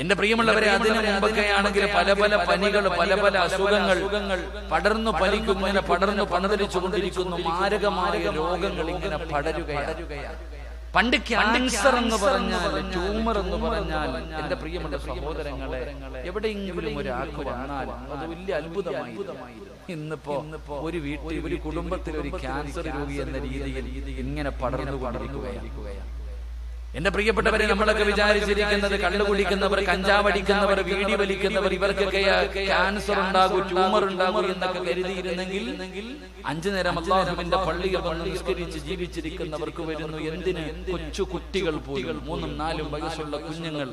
എന്റെ പ്രിയമുള്ളവരെ, അതിനു മുമ്പൊക്കെയാണെങ്കിൽ പല പല പനികൾ, പല പല അസുഖങ്ങൾ പടർന്നു പലിക്കും, ഇങ്ങനെ പടർന്നു പണതരിച്ചുകൊണ്ടിരിക്കുന്നു. മാരകമായ രോഗങ്ങൾ ഇങ്ങനെ പടരുകയാണ്. പണ്ട് ക്യാൻസർ എന്ന് പറഞ്ഞാൽ, ട്യൂമർ എന്ന് പറഞ്ഞാൽ, എന്റെ പ്രിയമുള്ള സഹോദരങ്ങളെ, എവിടെയെങ്കിലും ഒരാൾക്ക് വന്നാൽ അത് വലിയ അത്ഭുതമായിരുന്നു. ഇന്നിപ്പോ ഒരു വീട്ടിൽ, ഒരു കുടുംബത്തിൽ ഒരു ക്യാൻസർ രോഗി എന്ന രീതിയിൽ ഇങ്ങനെ പടർന്നു കൊണ്ടിരിക്കുകയാണ്. എന്റെ പ്രിയപ്പെട്ടവരെ, നമ്മളൊക്കെ വിചാരിച്ചിരിക്കുന്നത് കള്ളു കുടിക്കുന്നവർ, കഞ്ചാവടിക്കുന്നവർ, വീടി വലിക്കുന്നവർ, ഇവർക്കൊക്കെ ക്യാൻസർ ഉണ്ടാകൂ, ട്യൂമർ ഉണ്ടാകൂ എന്നൊക്കെ കരുതിയിരുന്നെങ്കിൽ 5 നേരം അല്ലാഹുവിന്റെ പള്ളിയിൽ വന്ന് നിസ്കരിച്ച് ജീവിച്ചിരിക്കുന്നവർക്ക് വരുന്നു. എന്തിന്? കൊച്ചു കുട്ടികൾ പോലും, 3-4 വയസ്സുള്ള കുഞ്ഞുങ്ങൾ,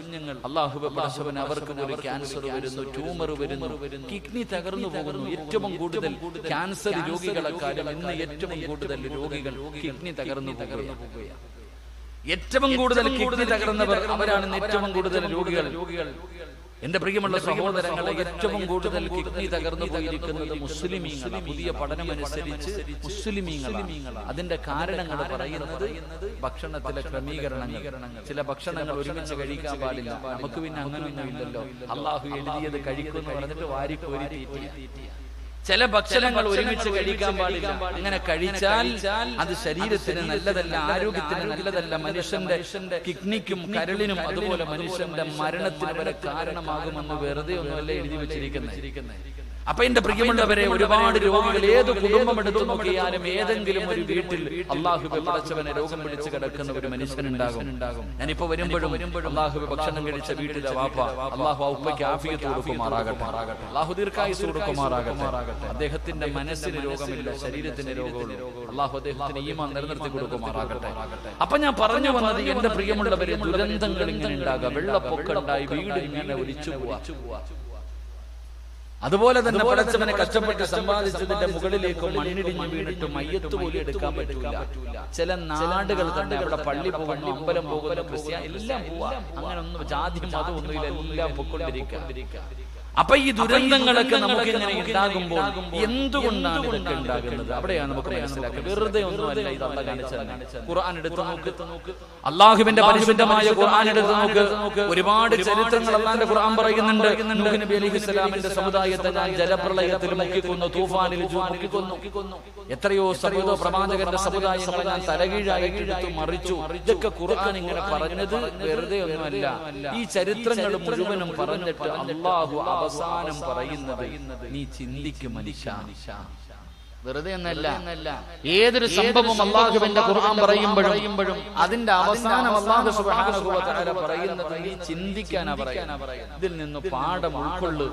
അല്ലാഹുവേ പടച്ചവൻ, അവർക്ക് ഒരു ക്യാൻസർ വരുന്നു, ട്യൂമർ വരുന്നു, കിഡ്നി തകർന്നു പോകുന്നു. ഏറ്റവും കൂടുതൽ ക്യാൻസർ രോഗികളെക്കാളും ഇന്ന് ഏറ്റവും കൂടുതൽ രോഗികൾ കിഡ്നി തകർന്നു പോകുകയാണ്. ഏറ്റവും കൂടുതൽ കിഡ്നി തകർന്നവർ അവരാണ് ഏറ്റവും കൂടുതൽ രോഗികൾ. എന്റെ പ്രിയമുള്ള സഹോദരങ്ങളെ, ഏറ്റവും കൂടുതൽ കിഡ്നി തകർന്നു പോയിരിക്കുന്നത് മുസ്ലിമീങ്ങളാണ്. പുതിയ പഠനമനുസരിച്ച് മുസ്ലിമീങ്ങളാണ്. അതിന്റെ കാരണങ്ങൾ പറയുന്നത് ഭക്ഷണത്തിലെ ക്രമീകരണങ്ങൾ. ചില ഭക്ഷണങ്ങൾ ഒരുമിച്ച് കഴിക്കാൻ പാടില്ല. നമുക്ക് പിന്നെ അങ്ങനെയൊന്നും ഇല്ലല്ലോ. അള്ളാഹു എഴുതിയത് കഴിക്കുമെന്ന് പറഞ്ഞിട്ട് വാരിക്കോരി തീറ്റിയ. ചില ഭക്ഷണങ്ങൾ ഒരുമിച്ച് കഴിക്കാൻ പാടില്ല. അങ്ങനെ കഴിച്ചാൽ അത് ശരീരത്തിന് നല്ലതല്ല, ആരോഗ്യത്തിന് നല്ലതല്ല, മനുഷ്യന്റെ കിഡ്നിക്കും കരളിനും അതുപോലെ മനുഷ്യന്റെ മരണത്തിന് വരെ കാരണമാകുമെന്ന് വെറുതെ ഒന്നുമല്ല എഴുതി വെച്ചിരിക്കുന്നത്. അപ്പൊ എന്റെ പ്രിയമുള്ളവരെ, ഒരുപാട് രോഗികൾ ഏത് കുടുംബം എടുത്തു നോക്കിയാലും ഏതെങ്കിലും ഒരു വീട്ടിൽ അല്ലാഹുവേ പടച്ചവനെ രോഗം പിടിച്ച് കിടക്കുന്ന ഒരു മനുഷ്യനുണ്ടാകും. ഞാനിപ്പോ വരുമ്പോഴും അല്ലാഹുവേ ഭക്ഷണം കഴിച്ച വീട്ടിലെ വാപ്പ, അല്ലാഹു ഉപ്പയ്ക്ക് ആഫിയത്ത് കൊടുക്കുമാറാകട്ടെ, അല്ലാഹു ദീർഘായുസ്സ് കൊടുക്കുമാറാകട്ടെ. അദ്ദേഹത്തിന്റെ മനസ്സിന് രോഗമില്ല, ശരീരത്തിന് രോഗമുള്ളൂ. അല്ലാഹു അദ്ദേഹത്തിന് ഈമാൻ നിലനിർത്തി കൊടുക്കുമാറാകട്ടെ. അപ്പൊ ഞാൻ പറഞ്ഞു വന്നത്, എന്റെ പ്രിയമുള്ളവരെ, ദുരന്തങ്ങൾ ഇങ്ങനെ ഉണ്ടാകുക. വെള്ളപ്പൊക്കം ഉണ്ടായി വീട് ഇങ്ങനെ ഒലിച്ചു പോവാ. അതുപോലെ തന്നെ പടച്ചവനെ കഷ്ടപ്പെട്ട് സമ്പാദിച്ചതിന്റെ മുകളിലേക്ക് മണ്ണിടിഞ്ഞു വീണിട്ട് മയ്യത്ത് പോലും എടുക്കാൻ പറ്റൂല. ചില നാടുകൾ തന്നെ അവിടെ പള്ളി പോകുന്നു, അമ്പലം പോകുന്നു, ക്രിസ്ത്യാനി എല്ലാം പോവാ. അങ്ങനെ ഒന്നും ജാതി മതം ഒന്നുമില്ല, എല്ലാം പൊക്കൊണ്ടിരിക്കുക. അപ്പൊ ഈ ദുരന്തങ്ങളൊക്കെ നമുക്ക് ഇങ്ങനെ ഉണ്ടാകുമ്പോൾ എന്തുകൊണ്ടാണ് ഇതൊക്കെ ഉണ്ടാകുന്നത്? അവിടെയാണ് നമുക്ക് മനസ്സിലാക്കുക. വെറുതെ ഒന്നുമല്ല ഇത് അല്ലാഹു കാണിച്ചത്. ഖുർആൻ എടുത്തു നോക്ക്, അല്ലാഹുവിന്റെ പരിശുദ്ധമായ ഖുർആൻ എടുത്തു നോക്ക്. ഒരുപാട് ചരിത്രങ്ങൾ അല്ലാഹുവിന്റെ ഖുർആൻ പറയുന്നുണ്ട്. നൂഹ് നബി അലൈഹിസ്സലാമിന്റെ സമുദായത്തെ ഞാൻ ജലപ്രളയത്തിൽ മുക്കിക്കൊന്നു, തൂഫാനിൽ മുക്കിക്കൊന്നു. എത്രയോ പ്രവാചകന്റെ സമുദായങ്ങളെ ഞാൻ തലകീഴായിട്ട് മറിച്ചു. ഇതൊക്കെ ഖുർആൻ ഇങ്ങനെ പറഞ്ഞത് വെറുതെ ഒന്നുമല്ല. ഈ ചരിത്രങ്ങൾ മുഴുവനും പറഞ്ഞിട്ട് അല്ലാഹു അവസാനം പറയുന്നത്, നീ ചിന്തിക്കും മനുഷ്യ. വെറുതെ ഒന്നല്ല. ഏതൊരു സംഭവം അല്ലാഹുവിന്റെ ഖുർആൻ പറയുമ്പോഴും അതിന്റെ അവസാനം അല്ലാഹു സുബ്ഹാനഹു വ തആല പറയുന്നത് നീ ചിന്തിക്കാനാ പറയുന്നത്. ഇതിൽ നിന്ന് പാഠം ഉൾക്കൊള്ളു.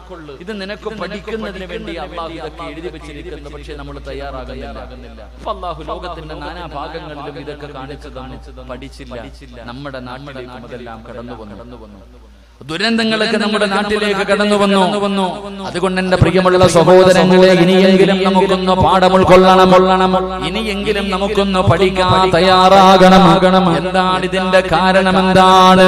ഇത് നിനക്ക് പഠിക്കുന്നതിന് വേണ്ടി അല്ലാഹു ഇതൊക്കെ എഴുതി വെച്ചിരിക്കുന്നു. പക്ഷെ നമ്മൾ തയ്യാറാകുന്നില്ല. അപ്പൊ അല്ലാഹു ലോകത്തിന്റെ നാനാ ഭാഗങ്ങളിലും ഇതൊക്കെ കാണിച്ചു പഠിച്ചില്ല. നമ്മുടെ നാട്ടിലേക്ക് അതെല്ലാം കടന്നു വന്നു. ദുരന്തങ്ങളൊക്കെ നമ്മുടെ നാട്ടിലേക്ക് കടന്നു വന്നു. അതുകൊണ്ട് എന്റെ പ്രിയമുള്ള സഹോദരങ്ങളെ, ഇനിയെങ്കിലും നമുക്കൊന്ന് പാഠം ഉൾക്കൊള്ളണം. ഇനിയെങ്കിലും നമുക്കൊന്ന് പഠിക്കാൻ തയ്യാറാകണം. എന്താണ് ഇതിന്റെ കാരണം? എന്താണ്?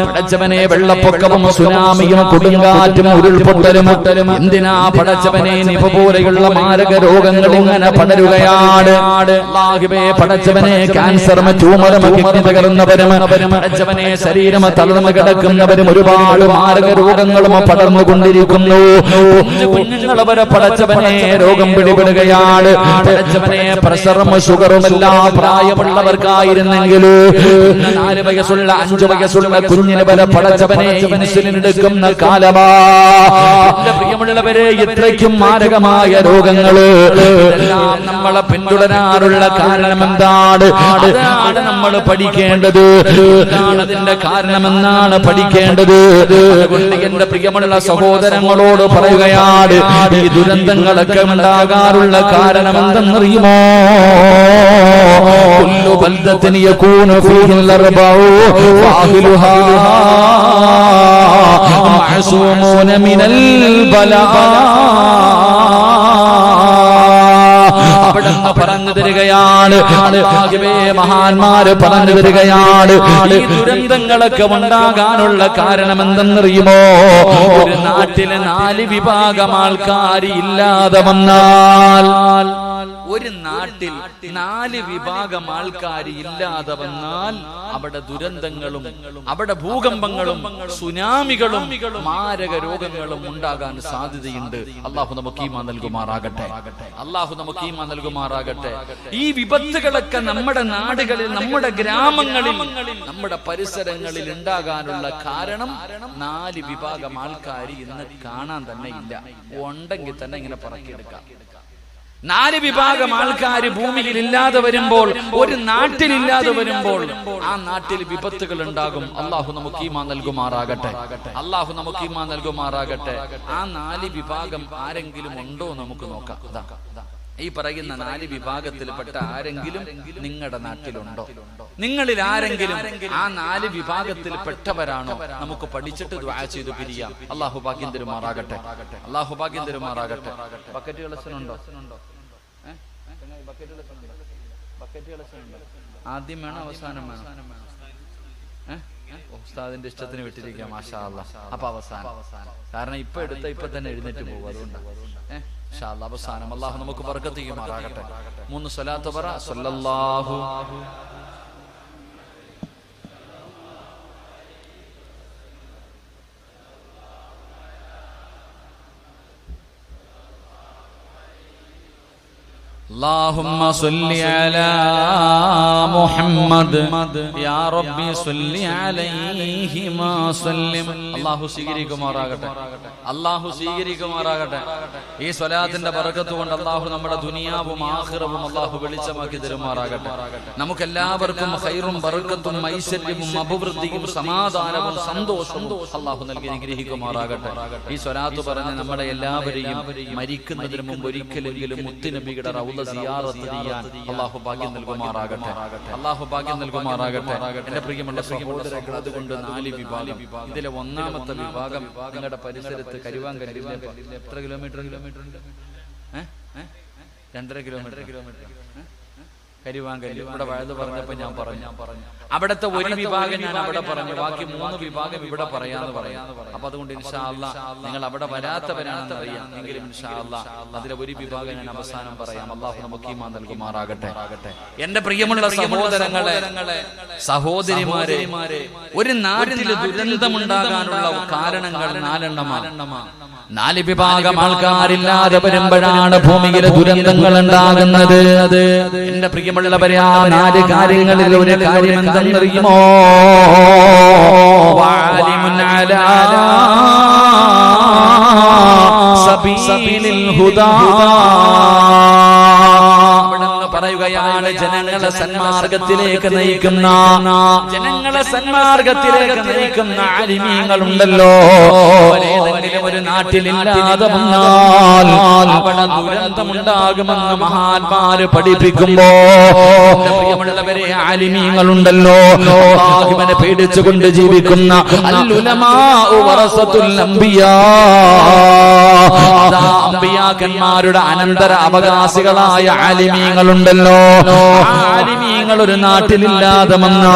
പടച്ചവനെ, വെള്ളപ്പൊക്കവും സുനാമിയും കൊടുങ്കാറ്റും ഉരുൾപൊട്ടലും എന്തിനാ പടച്ചവനെ നിപ പോലെയുള്ള മാരക രോഗങ്ങൾ ഇങ്ങനെ പടരുകയാണ്? അല്ലാഹുവേ പടച്ചവനെ, ക്യാൻസറും ട്യൂമറും കിഡ്നി തകർന്നവരും പടച്ചവനെ ശരീരം തളർന്നു കിടക്കുന്നവരും ഒരുപാട് മാരക രോഗങ്ങളും പടർന്നുകൊണ്ടിരിക്കുന്നു. കുഞ്ഞുങ്ങൾ വരെ പടച്ചവനെ രോഗം പിടിപെടുകയാണ്. പടച്ചവനെ, പ്രഷറും ഷുഗറും എല്ലാം പ്രായമുള്ളവർക്കായിരുന്നെങ്കിൽ 4 വയസ്സുള്ള 5 വയസ്സുള്ള കുഞ്ഞിന് വരെ പടച്ചവനെ ഇൻസുലിൻ എടുക്കുന്ന കാലമാ. പ്രിയമുള്ളവരെ, ഇത്രയ്ക്കും മാരകമായ രോഗങ്ങള് എല്ലാം നമ്മളെ പിന്തുടരാറുള്ള കാരണം എന്താണ്? അതാണ് നമ്മൾ പഠിക്കേണ്ടത്. അതിന്റെ കാരണമെന്നാണ് പഠിക്കേണ്ടത്. അതുകൊണ്ട് എന്റെ പ്രിയമുള്ള സഹോദരങ്ങളോട് പറയുകയാണ്, ഈ ദുരന്തങ്ങളൊക്കെ ഉണ്ടാകാറുള്ള കാരണം എന്തെന്നറിയുമോ? കുല്ലു ബൽദത്തിൻ യകൂനു ഫീഹിൽ അർബഉ വഅഹ്ലുഹാ മഅസൂമൂന മിനൽ ബലാ. അവിടുന്ന് പറഞ്ഞു തരികയാണ്, മഹാന്മാര് പറഞ്ഞു തരികയാണ്, ഈ ദുരന്തങ്ങളൊക്കെ ഉണ്ടാകാനുള്ള കാരണം എന്തെന്നറിയുമോ? ഒരു നാട്ടിലെ 4 വിഭാഗം ആൾക്കാർ ഇല്ലാതെ വന്നാൽ, ഒരു നാട്ടിൽ 4 വിഭാഗം ആൾക്കാർ ഇല്ലാതെ വന്നാൽ അവിടെ ദുരന്തങ്ങളും അവിടെ ഭൂകമ്പങ്ങളും സുനാമികളും മാരക രോഗങ്ങളും ഉണ്ടാകാൻ സാധ്യതയുണ്ട്. അള്ളാഹു നമുക്ക് ഈമാൻ നൽകുമാറാകട്ടെ. അള്ളാഹു നമുക്ക് ഈമാൻ നൽകുമാറാകട്ടെ. ഈ വിപത്തുകളൊക്കെ നമ്മുടെ നാടുകളിൽ, നമ്മുടെ ഗ്രാമങ്ങളിൽ, നമ്മുടെ പരിസരങ്ങളിൽ ഉണ്ടാകാനുള്ള കാരണം 4 വിഭാഗം ആൾക്കാർ ഇന്ന് കാണാൻ തന്നെ ഇല്ല. ഉണ്ടെങ്കിൽ തന്നെ ഇങ്ങനെ പറക്കിയെടുക്കാം. 4 വിഭാഗം ആൾക്കാർ ഭൂമിയിൽ ഇല്ലാതെ വരുമ്പോൾ, ഒരു നാട്ടിലില്ലാതെ വരുമ്പോൾ ആ നാട്ടിൽ വിപത്തുകൾ ഉണ്ടാകും. അള്ളാഹു നമുക്ക് ഈമാൻ നൽകുമാറാകട്ടെ. അള്ളാഹു നമുക്ക് ഈമാൻ നൽകുമാറാകട്ടെ. ആ 4 വിഭാഗം ആരെങ്കിലും ഉണ്ടോ നമുക്ക് നോക്കാം. ഈ പറയുന്ന 4 വിഭാഗത്തിൽപ്പെട്ട ആരെങ്കിലും നിങ്ങളുടെ നാട്ടിലുണ്ടോ? നിങ്ങളിൽ ആരെങ്കിലും ആ 4 വിഭാഗത്തിൽപ്പെട്ടവരാണോ? നമുക്ക് പഠിച്ചിട്ട് ദുആ ചെയ്തു പിരിയാം. അള്ളാഹു ഭാഗ്യം തരുമാറാകട്ടെ. അള്ളാഹു ഭാഗ്യം തരുമാറാകട്ടെ. ബക്കറ്റ് കളക്ഷനുണ്ടോ? ആദ്യം വേണോ അവസാനം വേണോ? ഉസ്താദിന്റെ ഇഷ്ടത്തിന് വിട്ടിരിക്കാം. മാഷാ അല്ലാഹ്. അപ്പൊ അവസാനം, കാരണം ഇപ്പൊ തന്നെ എഴുന്നേറ്റ് പോകും. അതുകൊണ്ടാണ് ഇൻഷാ അല്ലാഹ് അവസാനം. അല്ലാഹു നമുക്ക് ബർക്കത്ത് ചെയ്യുമാറാകട്ടെ. 3 സ്വലാത്ത് പറ. സല്ലല്ലാഹു اللهم صل على محمد يا ربي صل عليه ما سلم. അല്ലാഹു സ്വീകരിക്കുമാറാകട്ടെ. അല്ലാഹു സ്വീകരിക്കുമാറാകട്ടെ. ഈ സ്വലാത്തിന്റെ ബറക്കത്ത് കൊണ്ട് അല്ലാഹു നമ്മുടെ ദുനിയാവും ആഖിറവും അല്ലാഹു വെളിച്ചമാക്കി തരുമാറാകട്ടെ. നമുക്കെല്ലാവർക്കും ഖൈറും ബറക്കത്തും ഐശ്വര്യവും അഭിവൃദ്ധിയും സമാധാനവും സന്തോഷവും അല്ലാഹു നൽകി അനുഗ്രഹിക്കുമാറാകട്ടെ. ഈ സ്വലാത്ത് പറഞ്ഞ് നമ്മളെ എല്ലാവരെയും മരിക്കുന്നതിന് മുമ്പ് ഒരിക്കലെങ്കിലും മുത്തുനബിയുടെ റൗള സിയാറത്ത് ചെയ്യാൻ അല്ലാഹു ഭാഗ്യം നൽകുമാറാകട്ടെ. അല്ലാഹു ഭാഗ്യം നൽകുമാറാകട്ടെ. എന്റെ പ്രിയമുള്ള സഹോദരങ്ങൾ, അതുകൊണ്ട് 4 വിഭാഗം. ഇതിലെ ഒന്നാമത്തെ വിഭാഗം നിങ്ങളുടെ പരിസരത്ത് കരുവാങ്കല്ലിൽ എത്ര കിലോമീറ്റർ ഉണ്ട്? 2.5 കിലോമീറ്റർ. കരുവാങ്കല്ല് ഇവിടെ വഴുത് പറഞ്ഞപ്പോ ഞാൻ പറഞ്ഞു അവിടുത്തെ ഒരു വിഭാഗം ഞാൻ അവിടെ പറഞ്ഞു, ബാക്കി 3 വിഭാഗം ഇവിടെ പറയാന്ന് പറയാം. അപ്പൊ അതുകൊണ്ട് ഇൻഷാ അല്ലാഹ് നിങ്ങൾ അവിടെ വരാത്തവരാണെന്ന് അറിയാം. എങ്കിലും ഇൻഷാ അല്ലാഹ് അതിലെ ഒരു വിഭാഗം ഞാൻ അവസാനം പറയാം. അല്ലാഹു നമുക്ക് ഈമാൻ നൽകുമാറാകട്ടെ. എന്റെ പ്രിയമുള്ള സഹോദരങ്ങളെ, സഹോദരിമാരെ, ഒരു നാട്ടിൽ ദുരന്തമുണ്ടാകാനുള്ള കാരണങ്ങൾ 4 എണ്ണമാണ്. 4 വിഭാഗം ആൾക്കാരില്ലാതെ വരുമ്പോഴാണ് ഭൂമിയിലെ ദുരന്തങ്ങൾ ഉണ്ടാകുന്നത്. എന്റെ പ്രിയമുള്ളവരെ, ആ 4 കാര്യങ്ങളിൽ ഒരു കാര്യം എന്തെന്നറിയുമോ? വാലിമുൻ അലാ സബീലിൽ ഹുദാ. പറയുകയാണ്, ജനങ്ങളെ സന്മാർഗത്തിലേക്ക് നയിക്കുന്ന ആലിമീങ്ങളുണ്ടല്ലോ, ഏതെങ്കിലും ഒരു നാട്ടിലില്ലാതെ വന്നാൽ അവിടെ ദുരന്തമുണ്ടാകുമെന്ന് മഹാന്മാര് പഠിപ്പിക്കുമ്പോ, പ്രിയമുള്ളവരെ, ആലിമീങ്ങളുണ്ടല്ലോ, അല്ലാഹുവിനെ പേടിച്ചുകൊണ്ട് ജീവിക്കുന്ന അൽ-ഉലമാഉ വറസത്തുൽ അംബിയാ, അംബിയാക്കന്മാരുടെ അനന്തര അവകാശികളായ ആലിമീങ്ങളുണ്ടല്ലോ. ആലിമീങ്ങൾ ഒരു നാട്ടിലില്ലാതെ വന്നാ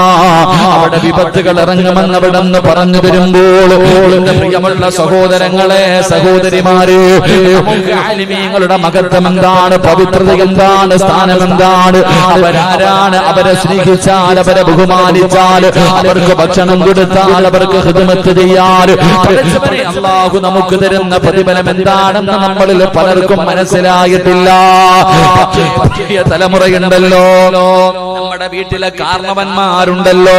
അവിടെ വിപത്തുകൾ ഇറങ്ങുമെന്ന് അവിടെ നിന്ന് പറഞ്ഞു വരുമ്പോൾ, എന്റെ പ്രിയമുള്ള സഹോദരങ്ങളെ, സഹോദരിമാര്, നമുക്ക് ആലിമീങ്ങളുടെ മഹത്വം എന്താണ്, പവിത്രത എന്താണ്, സ്ഥാനം എന്താണ്, അവരാരാണ്, അവരെ സ്നേഹിച്ചാൽ, അവരെ ബഹുമാനിച്ചാൽ, അവർക്ക് ഭക്ഷണം കൊടുത്താൽ, അവർക്ക് ഖിദ്മത്ത് ചെയ്യാൻ അല്ലാഹു നമുക്ക് തരുന്ന പ്രതിഫലം എന്താണെന്ന് നമ്മളിൽ പലർക്കും മനസ്സിലായിട്ടില്ല. പുതിയ തലമുറയുണ്ടല്ലോ, നമ്മുടെ വീട്ടിലെ കാരണവന്മാരുണ്ടല്ലോ,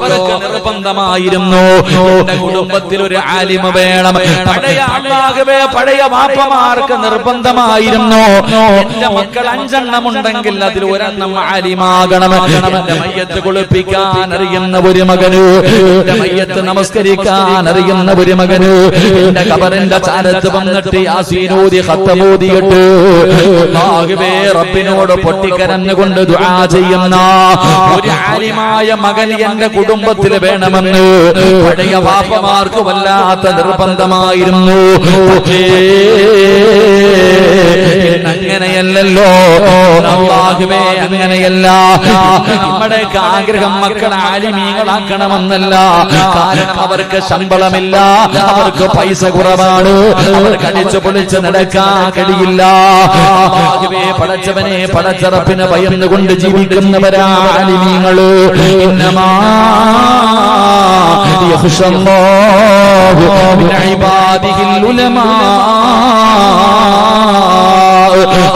അവർക്ക് നിർബന്ധമായിരുന്നു എന്റെ കുടുംബത്തിൽ ഒരു ആലിമ വേണം. പഴയ വാപ്പമാർക്ക് നിർബന്ധമായിരുന്നു എന്റെ മക്കൾ 5 എണ്ണം ഉണ്ടെങ്കിൽ അതിൽ 1 എണ്ണം ആലിമാകണം. എന്റെ മയ്യത്ത് കുളിപ്പിക്കാൻ അറിയുന്ന ഒരു മകന്, എന്റെ മയ്യത്ത് നമസ്കരിക്കാൻ അറിയുന്ന ഒരു മകന്, എന്റെ ഖബറിന്റെ ചാരത്ത് വന്നിട്ട് യാസീനൂദി ഖത്തമൂദിയിട്ട് അല്ലാഹുവേ റബ്ബിനോട് പൊട്ടിക്കരഞ്ഞുകൊണ്ട് ദുആ ചെയ്യുന്ന ഒരു ആലിമായ മകൻ എന്റെ കുടുംബത്തിൽ വേണമെന്ന് പഴയ വാപ്പമാർക്ക് വല്ലാത്ത നിർബന്ധമാണ്. സ്വന്തമായിരുന്നു. അങ്ങനെയല്ലല്ലോ അല്ലാഹുവേ, അങ്ങനെയല്ല. നമ്മുടെ ആഗ്രഹം മക്കളെ ആലിമീങ്ങളാക്കണമെന്നല്ല. കാരണം അവർക്ക് ശമ്പളമില്ല, അവർക്ക് പൈസ കുറവാണ്, അവർക്ക് അടിച്ചു പൊളിച്ച് നടക്കാൻ കഴിയില്ല. അല്ലാഹുവേ, പടച്ചവനെ പടച്ചറപ്പിനെ ഭയന്നുകൊണ്ട് ജീവിക്കുന്നവരാ ആലിമീങ്ങള്. ഇന്നമാ യഖ്ശല്ലാഹു മിൻ ഇബാദിഹിൽ ഉലമാ.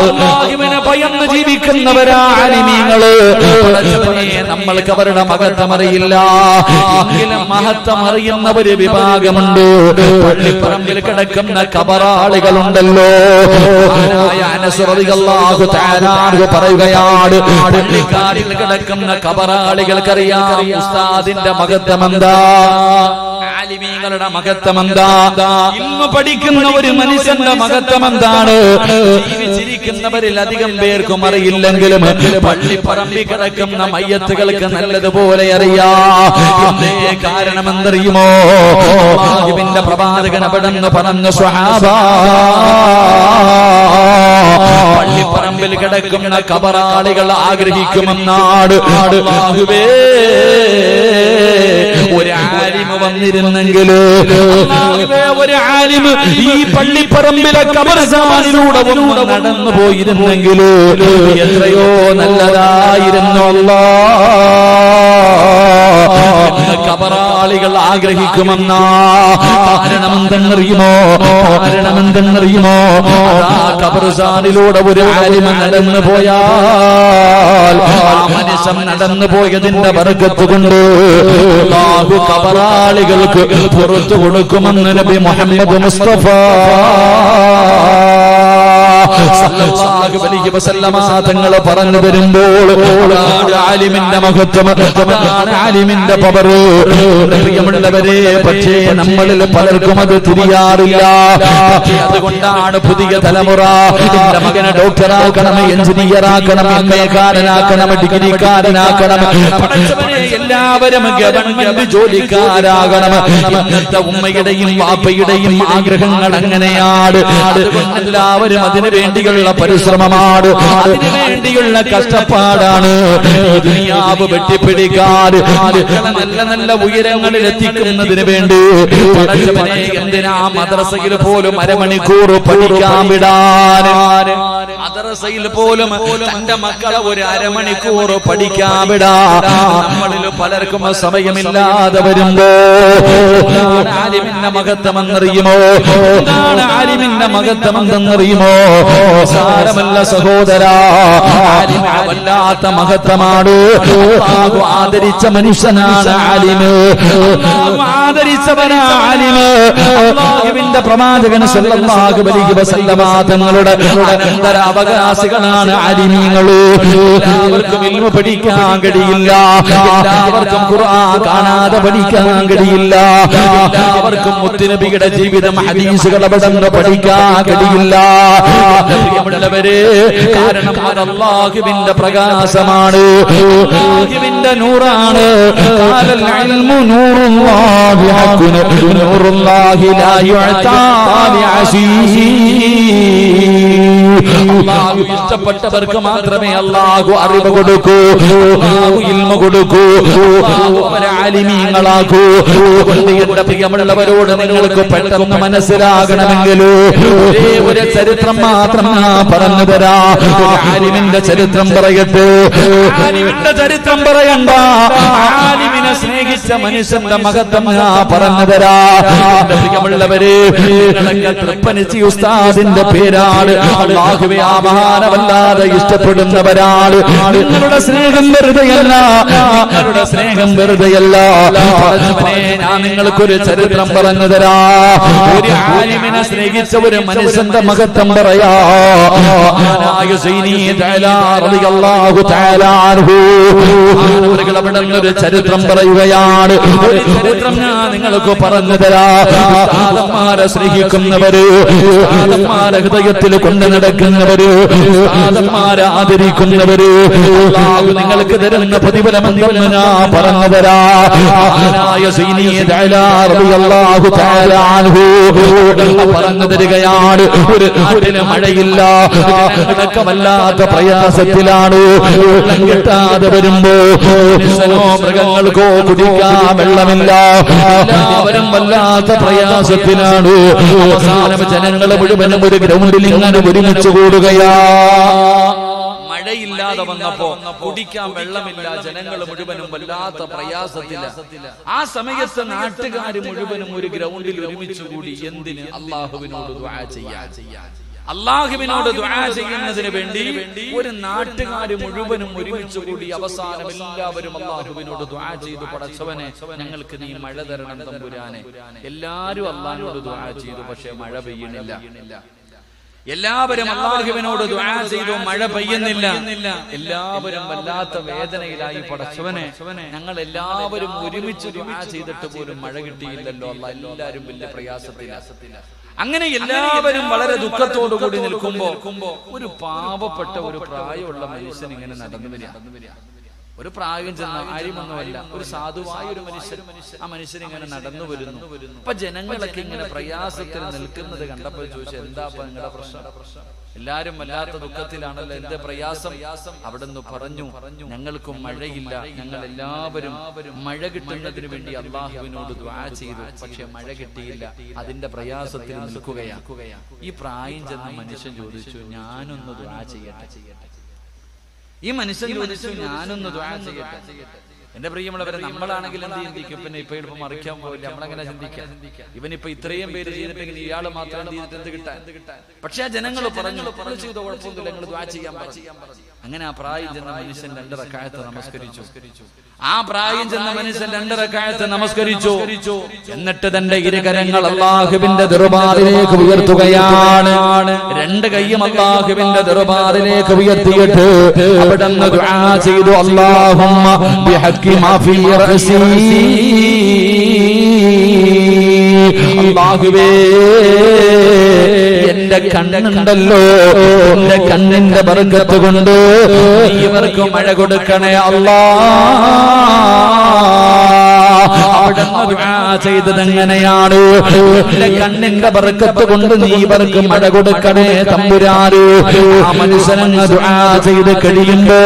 അല്ലാഹുവിനെ ഭയന്ന് ജീവിക്കുന്നവരാ ആലിമീങ്ങള്. നമ്മൾക്ക് അവരുടെ മഹത്വം അറിയില്ല, എങ്കിലും മഹത്വം അറിയുന്ന ഒരു വിഭാഗമുണ്ട്. പള്ളിപ്പറമ്പിൽ കിടക്കുന്ന കബറാളികളുണ്ടല്ലോ. അനസ് റളിയല്ലാഹു തആല പറയുകയാണ്, പള്ളിക്കാട്ടിൽ കിടക്കുന്ന കബറാളികൾക്കറിയാം ഉസ്താദിന്റെ മഹത്വം എന്താ, ആലിമീങ്ങളുടെ മഹത്വം എന്താ, ഇൽമ പഠിക്കുന്ന ഒരു മനുഷ്യന്റെ മഹത്വം എന്താണ്. ജീവിച്ചിരിക്കുന്നവരിൽ അധികം പേർക്കും അറിയില്ലെങ്കിലും പള്ളിപ്പറമ്പിൽ കിടക്കുന്ന മയ്യത്തുകൾക്ക് നല്ലതുപോലെ അറിയാം. എന്തേ കാരണമെന്നറിയുമോ? അല്ലാഹുവിന്റെ പ്രവാചകൻ അവിടെന്ന് പറഞ്ഞു, സ്വഹാബാ, പള്ളിപ്പറമ്പിൽ കിടക്കുന്ന കബറാളികൾ ആഗ്രഹിക്കുമെന്നാണ്. അല്ലാഹുവേ, ഒരു ആലിമ വന്നിരുന്നെങ്കിൽ, ഒരു ആലിമ ഈ പള്ളിപ്പറമ്പിലെ കബർസ്ഥാനിലൂടെ നടന്നു പോയിരുന്നെങ്കിൽ എത്രയോ നല്ലതായിരുന്നു. അല്ലാഹ് കബറാളികൾ ആഗ്രഹിക്കുമെന്നാ. കാരണമെന്തെന്നറിയുമോ? കബർസ്ഥാനിലൂടെ ഒരു ആലിമ നടന്നു പോയാൽ ആ മനുഷ്യൻ നടന്നു പോയതിന്റെ ബർക്കത്ത് കൊണ്ട് അല്ലാഹു കബറാളികൾക്ക് പുറത്തു കൊടുക്കുമെന്ന് നബി മുഹമ്മദ് മുസ്തഫ സല്ലല്ലാഹു അലൈഹി വസല്ലമ തങ്ങൾ പറഞ്ഞു തരുമ്പോൾ ആലിമിന്റെ മഹത്വം, ആലിമിന്റെ പവർ. പ്രിയമുള്ളവരെ, പക്ഷേ നമ്മളിൽ പലർക്കും അത് തിരിയാറില്ല. അതുകൊണ്ടാണ് പുതിയ തലമുറ എന്റെ മകനെ ഡോക്ടറാക്കണം, എഞ്ചിനീയറാക്കണം, എംഎക്കാരനാക്കണം, ഡിഗ്രിക്കാരനാക്കണം, എല്ലാവരും ഗവൺമെന്റ് ജോലിക്കാരാകണം. ഇന്നത്തെ ഉമ്മയുടെയും വാപ്പയുടെയും ആഗ്രഹങ്ങൾ അങ്ങനെയാണ്. അതുകൊണ്ട് എല്ലാവരും അതിനു വേണ്ടിയുള്ള പരിശ്രമമാണ്, അതിനു വേണ്ടിയുള്ള കഷ്ടപ്പാടാണ്. ദുനിയാവ് വെട്ടിപ്പിടിക്കാൻ നല്ല നല്ല ഉയരങ്ങളിൽ എത്തിക്കുന്നതിന് വേണ്ടി പടച്ചവനെ എന്തിനാ മദ്രസയിൽ പോലും അരമണിക്കൂർ പഠിക്കാൻ വിടാൻ, മദ്രസയിൽ പോലും തന്റെ മക്കളെ ഒരു അരമണിക്കൂർ പഠിക്കാൻ വിടാൻ നമ്മളിൽ പലർക്കും സമയമില്ലാതെ വരുമ്പോ ആലിമിന്റെ മഹത്വമെന്നറിയുമോ? എന്താണ് ആലിമിന്റെ മഹത്വമെന്നറിയുമോ? സാരമല്ല സഹോദരാ, വല്ലാത്ത മഹത്വമാണ്. ആദരിച്ച മനുഷ്യനാണ് ആലിമ്, ആദരിച്ചവനാ ആലിമ്. അല്ലാഹുവിന്റെ പ്രവാചകൻ സല്ലല്ലാഹു അലൈഹി വസല്ലമ തങ്ങളുടെ അനന്തരാവകാശികളാണ് ആലിമീങ്ങൾ. എല്ലാവർക്കും ഇൽമ പഠിക്കാൻ കഴിയില്ല, എല്ലാവർക്കും ഖുർആൻ കാണാതെ പഠിക്കാൻ കഴിയില്ല, എല്ലാവർക്കും മുത്തുനബിയുടെ ജീവിതം ഹദീസുകൾ അവിടുന്ന് പഠിക്കാൻ കഴിയില്ല. പ്രിയമുള്ളവരെ, കാരണം അത് അല്ലാഹുവിന്റെ പ്രകാശമാണ്, അല്ലാഹുവിന്റെ നൂറാണ്. ഖാലൽ ഇൽമു നൂറുല്ലാഹി ഹഖുൻ നൂറുല്ലാഹി ലാ യുഅതാ ലിഅസീഹി. അല്ലാഹു ഇഷ്ടപ്പെട്ടവർക്ക് മാത്രമേ അല്ലാഹു അറിവ് കൊടുക്കൂ, അല്ലാഹു ഇൽമ കൊടുക്കൂ, അല്ലാഹു അവരെ ആലിമീങ്ങളാക്കൂ. എന്റെ പ്രിയമുള്ളവരോട് നിങ്ങൾക്ക് പെട്ടെന്ന് മനസ്സിലാകണമെങ്കിൽ ഒരേ ഒരു ചരിത്രം മാത്രം ഞാൻ പറഞ്ഞു തരാം. ആലിമിന്റെ ചരിത്രം പറയട്ടെ. ആലിമിന്റെ ചരിത്രം പറയണ്ട, ആലിമിനെ സ്നേഹിച്ച മനുഷ്യന്റെ മഹത്വം ഞാൻ പറഞ്ഞു തരാം. എന്റെ പ്രിയമുള്ളവരെ, തൃപ്പനിച്ചി ഉസ്താദിന്റെ പേരാണ്. അല്ലാഹുവേ, ആ മഹാനവല്ലാതെ ഇഷ്ടപ്പെടുന്നവരാണ്. നിങ്ങളുടെ സ്നേഹം വെറുതെയല്ല, നിങ്ങളുടെ സ്നേഹം വെറുതെയല്ല. ഞാൻ നിങ്ങൾക്കൊരു ചരിത്രം പറഞ്ഞു തരാം. ഒരു ആലിമിനെ സ്നേഹിച്ച ഒരു മനുഷ്യന്റെ മഹത്വം പറയാ. ഒരു ചരിത്രം പറയുകയാണ്. ഒരു ചരിത്രം ഞാൻ നിങ്ങൾക്ക് പറഞ്ഞു തരാം. ഉസ്താദന്മാരെ സ്നേഹിക്കുന്നവര്, ഉസ്താദന്മാരെ ഹൃദയത്തിൽ കൊണ്ട് നടക്കുന്നവര്, ഉസ്താദന്മാരെ ആദരിക്കുന്നവര്, അല്ലാഹു നിങ്ങൾക്ക് തരുന്ന പ്രതിഫലമെന്ന് ഞാൻ പറഞ്ഞു തരാ. പറഞ്ഞു തരികയാണ്, ഒരു നാട്ടിന് മഴയില്ല, വല്ലാത്ത പ്രയാസത്തിലാണ്, വെള്ളം കിട്ടാതെ വരുമ്പോ മൃഗങ്ങൾക്കോ കുടിക്കാൻ വെള്ളമില്ല, എല്ലാവരും വല്ലാത്ത പ്രയാസത്തിലാണ്. അവസാനം ജനങ്ങൾ മുഴുവനും ഒരു ഗ്രൗണ്ടിൽ ഇങ്ങനെ ഒരുമിച്ച് കൂടുകയാ. മഴയില്ലാതെ വന്നപ്പോ കുടിക്കാൻ വെള്ളമില്ല, ജനങ്ങൾ മുഴുവനും വല്ലാത്ത പ്രയാസത്തില. ആ സമയത്ത് നാട്ടുകാര് മുഴുവനും ഒരു ഗ്രൗണ്ടിൽ ഒരുമിച്ച് കൂടി. എന്തിന്? അള്ളാഹുവിനോട് ദുആ ചെയ്യാൻ. അള്ളാഹുവിനോട് ദുആ ചെയ്യുന്നതിന് വേണ്ടി ഒരു നാട്ടുകാര് മുഴുവനും ഒരുമിച്ച് കൂടി. അവസാനം എല്ലാവരും അള്ളാഹുവിനോട് ദുആ ചെയ്തു, പടച്ചവനെ ഞങ്ങൾക്ക് നീ മഴ തരണം തമ്പുരാനെ. എല്ലാരും അള്ളാഹിനോട് ദുആ ചെയ്തു, പക്ഷെ മഴ പെയ്യണില്ല. എല്ലാവരും അല്ലാഹുവിനോട് ദുആ ചെയ്തു, മഴ പെയ്യുന്നില്ല. എല്ലാവരും വല്ലാത്ത വേദനയിലായി. പടച്ചവനെ ഞങ്ങൾ എല്ലാവരും ഒരുമിച്ച് ദുആ ചെയ്തിട്ട് പോലും മഴ കിട്ടിയില്ലല്ലോ അല്ലാഹ്. എല്ലാവരും വലിയ പ്രയാസത്തിലാണ്. അങ്ങനെ എല്ലാവരും വളരെ ദുഃഖത്തോടു കൂടി നിൽക്കുമ്പോ ഒരു പാവപ്പെട്ട ഒരു പ്രായമുള്ള മനുഷ്യൻ ഇങ്ങനെ നടന്നു വരിക. ഒരു പ്രായം ചെന്ന ആര്യമൊന്നുമല്ല, ഒരു സാധുവായ ഒരു മനുഷ്യൻ. ആ മനുഷ്യൻ ഇങ്ങനെ നടന്നു വരുന്നു. അപ്പൊ ജനങ്ങളൊക്കെ ഇങ്ങനെ പ്രയാസത്തിൽ നിൽക്കുന്നത് കണ്ടപ്പോൾ ചോദിച്ചു, എന്താ നിങ്ങളുടെ പ്രശ്നം? എല്ലാരും വല്ലാത്ത ദുഃഖത്തിലാണല്ലോ, എന്റെ പ്രയാസം? അവിടുന്ന് പറഞ്ഞു, ഞങ്ങൾക്കും മഴയില്ല, ഞങ്ങൾ എല്ലാവരും മഴ കിട്ടുന്നതിന് വേണ്ടി അള്ളാഹുവിനോട് ദുആ ചെയ്തു, പക്ഷെ മഴ കിട്ടിയില്ല, അതിന്റെ പ്രയാസത്തിൽ നിൽക്കുകയാണ്. ഈ പ്രായം ചെന്ന മനുഷ്യൻ ചോദിച്ചു, ഞാനൊന്ന് ദുആ ചെയ്യട്ടെ? ഈ മനുഷ്യൻ ചോദിച്ചു, ഞാനൊന്ന് ദുആ ചെയ്യട്ടെ? എന്റെ പ്രിയമുള്ളവരെ, നമ്മളാണെങ്കിൽ എന്ത് ചിന്തിക്കും? പിന്നെ ഇപ്പൊ എളുപ്പം മറിക്കാൻ പോയില്ല, നമ്മളെങ്ങനെ ചിന്തിക്കാം? ഇവനിപ്പോ ഇത്രയും പേര് ചെയ്തിട്ടെങ്കിൽ ഇയാള് മാത്രം ചെയ്തിട്ട് എന്ത് കിട്ടാൻ? പക്ഷെ ആ ജനങ്ങൾ പറഞ്ഞു, ചെയ്തോ കുഴപ്പമൊന്നുമില്ല, നിങ്ങൾ ദുആ ചെയ്യാൻ പറഞ്ഞു. അങ്ങനെ ആ പ്രായം ചെന്ന മനുഷ്യൻ 2 റക്അത്ത് നമസ്കരിച്ചു. നമസ്കരിച്ചു. എന്നിട്ട് തന്റെ ഇരുകരങ്ങൾ അല്ലാഹുവിന്റെ ദർബാറിലേക്ക് ഉയർത്തുകയാണ്. 2 കൈയും അല്ലാഹുവിന്റെ ദർബാറിലേക്ക് ഉയർത്തിയിട്ട് അവിടുന്ന് ദുആ ചെയ്തു, അല്ലാഹുമ്മ ബിഹഖി മാ ഫീ റഅസി, അല്ലാഹുവേ എന്റെ കണ്ണുണ്ടല്ലോ, എന്റെ കണ്ണിന്റെ ബർക്കത്ത് കൊണ്ട് നീ ഇവർക്ക് മഴ കൊടുക്കണേ അല്ലാഹ്. അവിടുന്ന് ദുആ ചെയ്തത് എങ്ങനെയാണ്? എന്റെ കണ്ണിന്റെ ബർക്കത്ത് കൊണ്ട് നീ ഇവർക്ക് മഴ കൊടുക്കണേ തമ്പുരാന്. ആ മനുഷ്യനങ്ങ് ദുആ ചെയ്ത് കഴിയുമ്പോ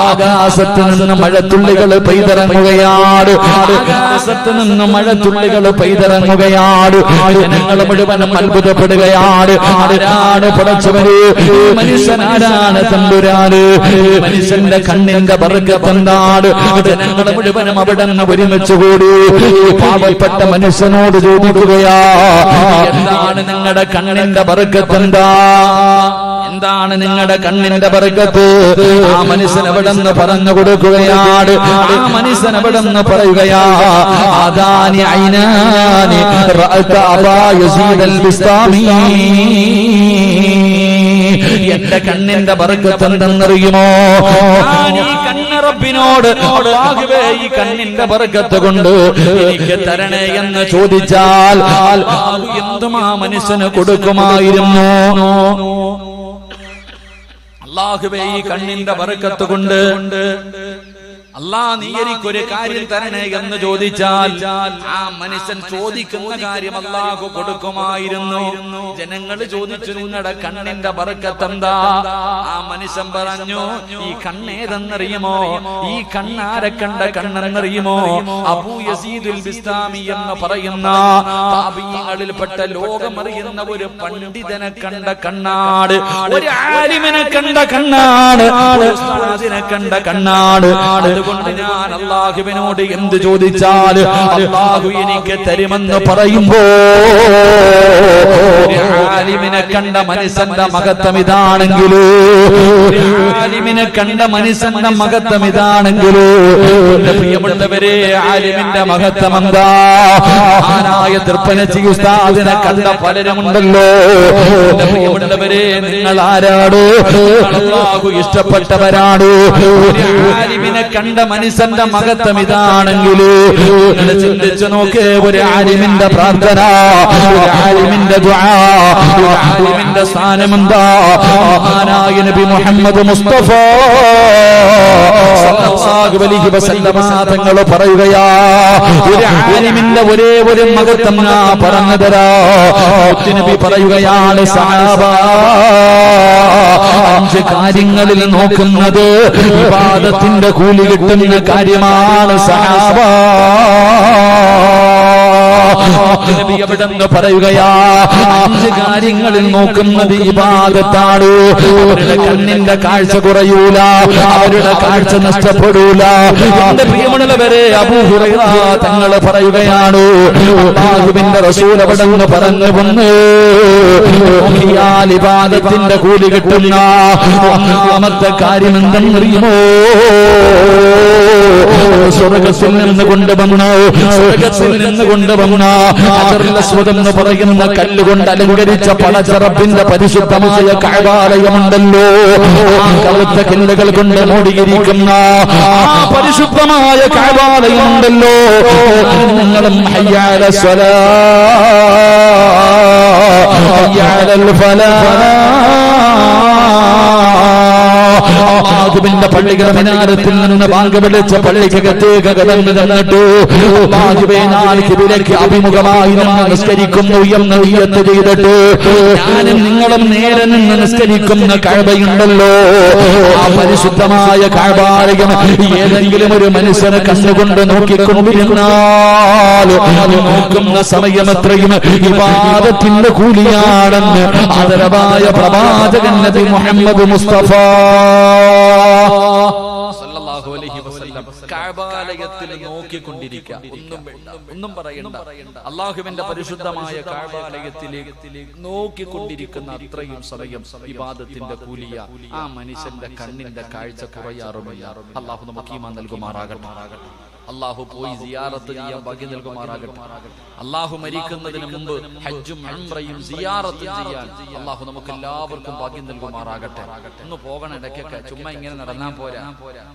ആകാശത്ത് നിന്ന് മഴത്തുള്ളികൾ പെയ്തിറങ്ങുകയാണ്. ആകാശത്ത് നിന്ന് മഴത്തുള്ളികൾ പെയ്തിറങ്ങുകയാണ്. ജനങ്ങൾ മുഴുവനും അത്ഭുതപ്പെടുകയാണ്. ആരാണ് പടച്ചവന്? മനുഷ്യനാരാണ് തമ്പുരാന്? മനുഷ്യന്റെ കണ്ണിന്റെ ബർക്കത്ത് എന്താണ്? ജനങ്ങൾ മുഴുവനും അവിടെ നിന്ന് ഒരുമിച്ച് കൂടി പാവപ്പെട്ട മനുഷ്യനോട് ചോദിക്കുകയാ, എന്താണ് നിങ്ങളുടെ കണ്ണിന്റെ ബർക്കത്ത്? എന്താണ് നിങ്ങളുടെ കണ്ണിന്റെ ബർക്കത്ത്? ആ മനുഷ്യൻ അവിടെ നിന്ന് പറഞ്ഞു കൊടുക്കുകയാണ്. ആ മനുഷ്യൻ അവിടെ നിന്ന് പറയുകയാ, അദാനി ഐനാനി റഅത അബാ യസീദ് അൽ ബിസ്താമി. എന്റെ കണ്ണിന്റെ ബർക്കത്ത് എന്തെന്നറിയുമോ? ഞാൻ ഈ കണ്ണ് റബ്ബിനോട്, അല്ലാഹുവേ ഈ കണ്ണിന്റെ ബർക്കത്ത് കൊണ്ട് എനിക്ക് തരണേ എന്ന് ചോദിച്ചാൽ എന്തും ആ മനുഷ്യന് കൊടുക്കുമായിരുന്നു. അല്ലാഹുവേ ഈ കണ്ണിന്റെ ബർക്കത്ത് കൊണ്ട് അല്ലാഹ് നീ എനിക്കൊരു കാര്യം തരണേ എന്ന് ചോദിച്ചാൽ ആ മനുഷ്യൻ ചോദിക്കുന്ന കാര്യം അല്ലാഹു കൊടുക്കുമായിരുന്നു. ജനങ്ങൾ ചോദിച്ചു, നിങ്ങളുടെ കണ്ണിന്റെ ബർക്കത്ത് എന്താ? ആ മനുഷ്യൻ പറഞ്ഞു, ഈ കണ്ണേതെന്നറിയുമോ? ഈ കണ്ണാരെ കണ്ട കണ്ണെന്നറിയുമോ? അബൂ യസീദുൽ ബിസ്താമി എന്ന് പറയുന്ന താബീങ്ങളിൽപ്പെട്ട ലോകമറിയുന്ന ഒരു പണ്ഡിതനെ കണ്ട കണ്ണാട്, ഒരു ആലിമിനെ കണ്ട കണ്ണാട്, ഒരു ഉസ്താദിനെ കണ്ട കണ്ണാട്. അതുകൊണ്ട് ഞാൻ അല്ലാഹുവിനോട് എന്ത് ചോദിച്ചാൽ അല്ലാഹു എനിക്ക് തരുമെന്ന് പറയുമ്പോ ആലിമിനെ കണ്ട മനുഷ്യന്റെ മഹത്വം ഇതാണെങ്കിലോ, ആലിമിനെ കണ്ട മനുഷ്യന്റെ മഹത്വം ഇതാണെങ്കിലോ, പ്രിയമുള്ളവരെ ആലിമിന്റെ മഹത്വം എന്താ? ആനായ തൃപ്പനച്ചി ഉസ്താദിനെ കണ്ട പലരുമുണ്ടല്ലോ. പ്രിയമുള്ളവരെ, നിങ്ങൾ ആരാണ്? അല്ലാഹു ഇഷ്ടപ്പെട്ടവരാണ്. ആലിമിനെ കണ്ട കണ്ട മനുഷ്യന്റെ മഹത്വം ഇതാണെങ്കിൽ ചിന്തിച്ചു നോക്കേ. ഒരു ആലിമിന്റെ പ്രാർത്ഥന, ഒരു ആലിമിന്റെ ദുആ, ഒരു ആലിമിന്റെ സ്ഥാനം എന്താ? മഹാനായ നബി മുഹമ്മദ് മുസ്തഫ സല്ലല്ലാഹു അലൈഹി വസല്ലമ തങ്ങൾ പറയുകയാ, ഒരു ആലിമിന്റെ ഒരേ ഒരു മഹത്വം ഞാൻ പറഞ്ഞു തരാ. നബി പറയുകയാണ്, സഹാബ 5 കാര്യങ്ങളിൽ നോക്കുന്നത് ഇബാദത്തിന്റെ കൂലി കിട്ടുന്ന കാര്യമാണ് സഹാബ. നബി എവിടെന്ന് പറയുകയാ, 5 കാര്യങ്ങളിൽ നോക്കുന്നത് ഇബാദത്താണ്. അവരുടെ കണ്ണിന്റെ കാഴ്ച കുറയൂല, അവരുടെ കാഴ്ച നഷ്ടപ്പെടൂല. എന്റെ പ്രിയമുള്ളവരെ, അബൂ ഹുറൈറ തങ്ങൾ പറയുകയാണ്, അല്ലാഹുവിന്റെ റസൂൽ എവിടെന്ന് പറഞ്ഞു വന്നു, ഇബാദത്തിന്റെ കൂലി കിട്ടുന്ന 1-ാമത്തെ കാര്യം എന്തെന്നറിയുമോ? സ്വർഗത്തിൽ നിന്ന് കൊണ്ടുവന്ന ഹജറുൽ അസ്വദ് എന്ന് പറയുന്ന കല്ലുകൊണ്ട് അലങ്കരിച്ച പടച്ചറപ്പിന്റെ പരിശുദ്ധമായ കഅബാലയമുണ്ടല്ലോ, കറുത്ത കല്ലുകൾ കൊണ്ട് മൂടിയിരിക്കുന്ന പരിശുദ്ധമായ കഅബാലയമുണ്ടല്ലോ. നിങ്ങളും ഹയ്യ അല സ്വലാ ഹയ്യ അലൽ ഫലാഹ് അല്ലാഹുവിന്റെ പള്ളിയുടെ മിനാരത്തിൽ നിന്ന് ബാങ്ക് വിളിച്ച പള്ളിക്കകത്തേക്ക് കടന്നു ചെന്നിട്ടു അല്ലാഹുവിനാൽ ഖിബിലയ്ക്ക് അഭിമുഖമായി നിന്ന് നിസ്കരിക്കുന്നു എന്ന് നിയ്യത്ത് ചെയ്തിട്ട് ഞാനും നിങ്ങളും നേരെ നിന്ന് നിസ്കരിക്കുന്ന കഅബയുണ്ടല്ലോ, ആ പരിശുദ്ധമായ കഅബാലയം ഏതെങ്കിലും ഒരു മനുഷ്യനെ കണ്ണുകൊണ്ട് നോക്കിക്കൊണ്ടിരുന്നാൽ നോക്കുന്ന സമയം എത്രയും ഇബാദത്തിന്റെ കൂലിയാണെന്ന് ആദരവായ പ്രവാചകൻ നബി മുഹമ്മദ് മുസ്തഫ സല്ലല്ലാഹു അലൈഹി വസല്ലം കഅബാലയത്തിൽ നോക്കിക്കൊണ്ടിരിക്കുക. ഒന്നും പറയണ്ട, അല്ലാഹുവിന്റെ പരിശുദ്ധമായ കഅബാലയത്തിലേക്ക് നോക്കിക്കൊണ്ടിരിക്കുന്ന അത്രയും സമയം ഇബാദത്തിന്റെ കൂലിയ. ആ മനുഷ്യന്റെ കണ്ണിന്റെ കാഴ്ച കുറയാറുമില്ല. അല്ലാഹു നമുക്ക് ഈമാൻ നൽകുമാറാകട്ടെ. അല്ലാഹു പോയി സിയാറത്ത് ചെയ്യാൻ ഭാഗ്യം നൽകുമാറാകട്ടെ. അല്ലാഹു മരിക്കുന്നതിന് മുമ്പ് ഹജ്ജും ഉംറയും സിയാറത്ത് ചെയ്യാൻ അല്ലാഹു നമുക്ക് എല്ലാവർക്കും ഭാഗ്യം നൽകുമാറാകട്ടെ. ഒന്ന് പോകണം ഇടയ്ക്കൊക്കെ, ചുമ്മാ ഇങ്ങനെ നടന്നാ പോരാ,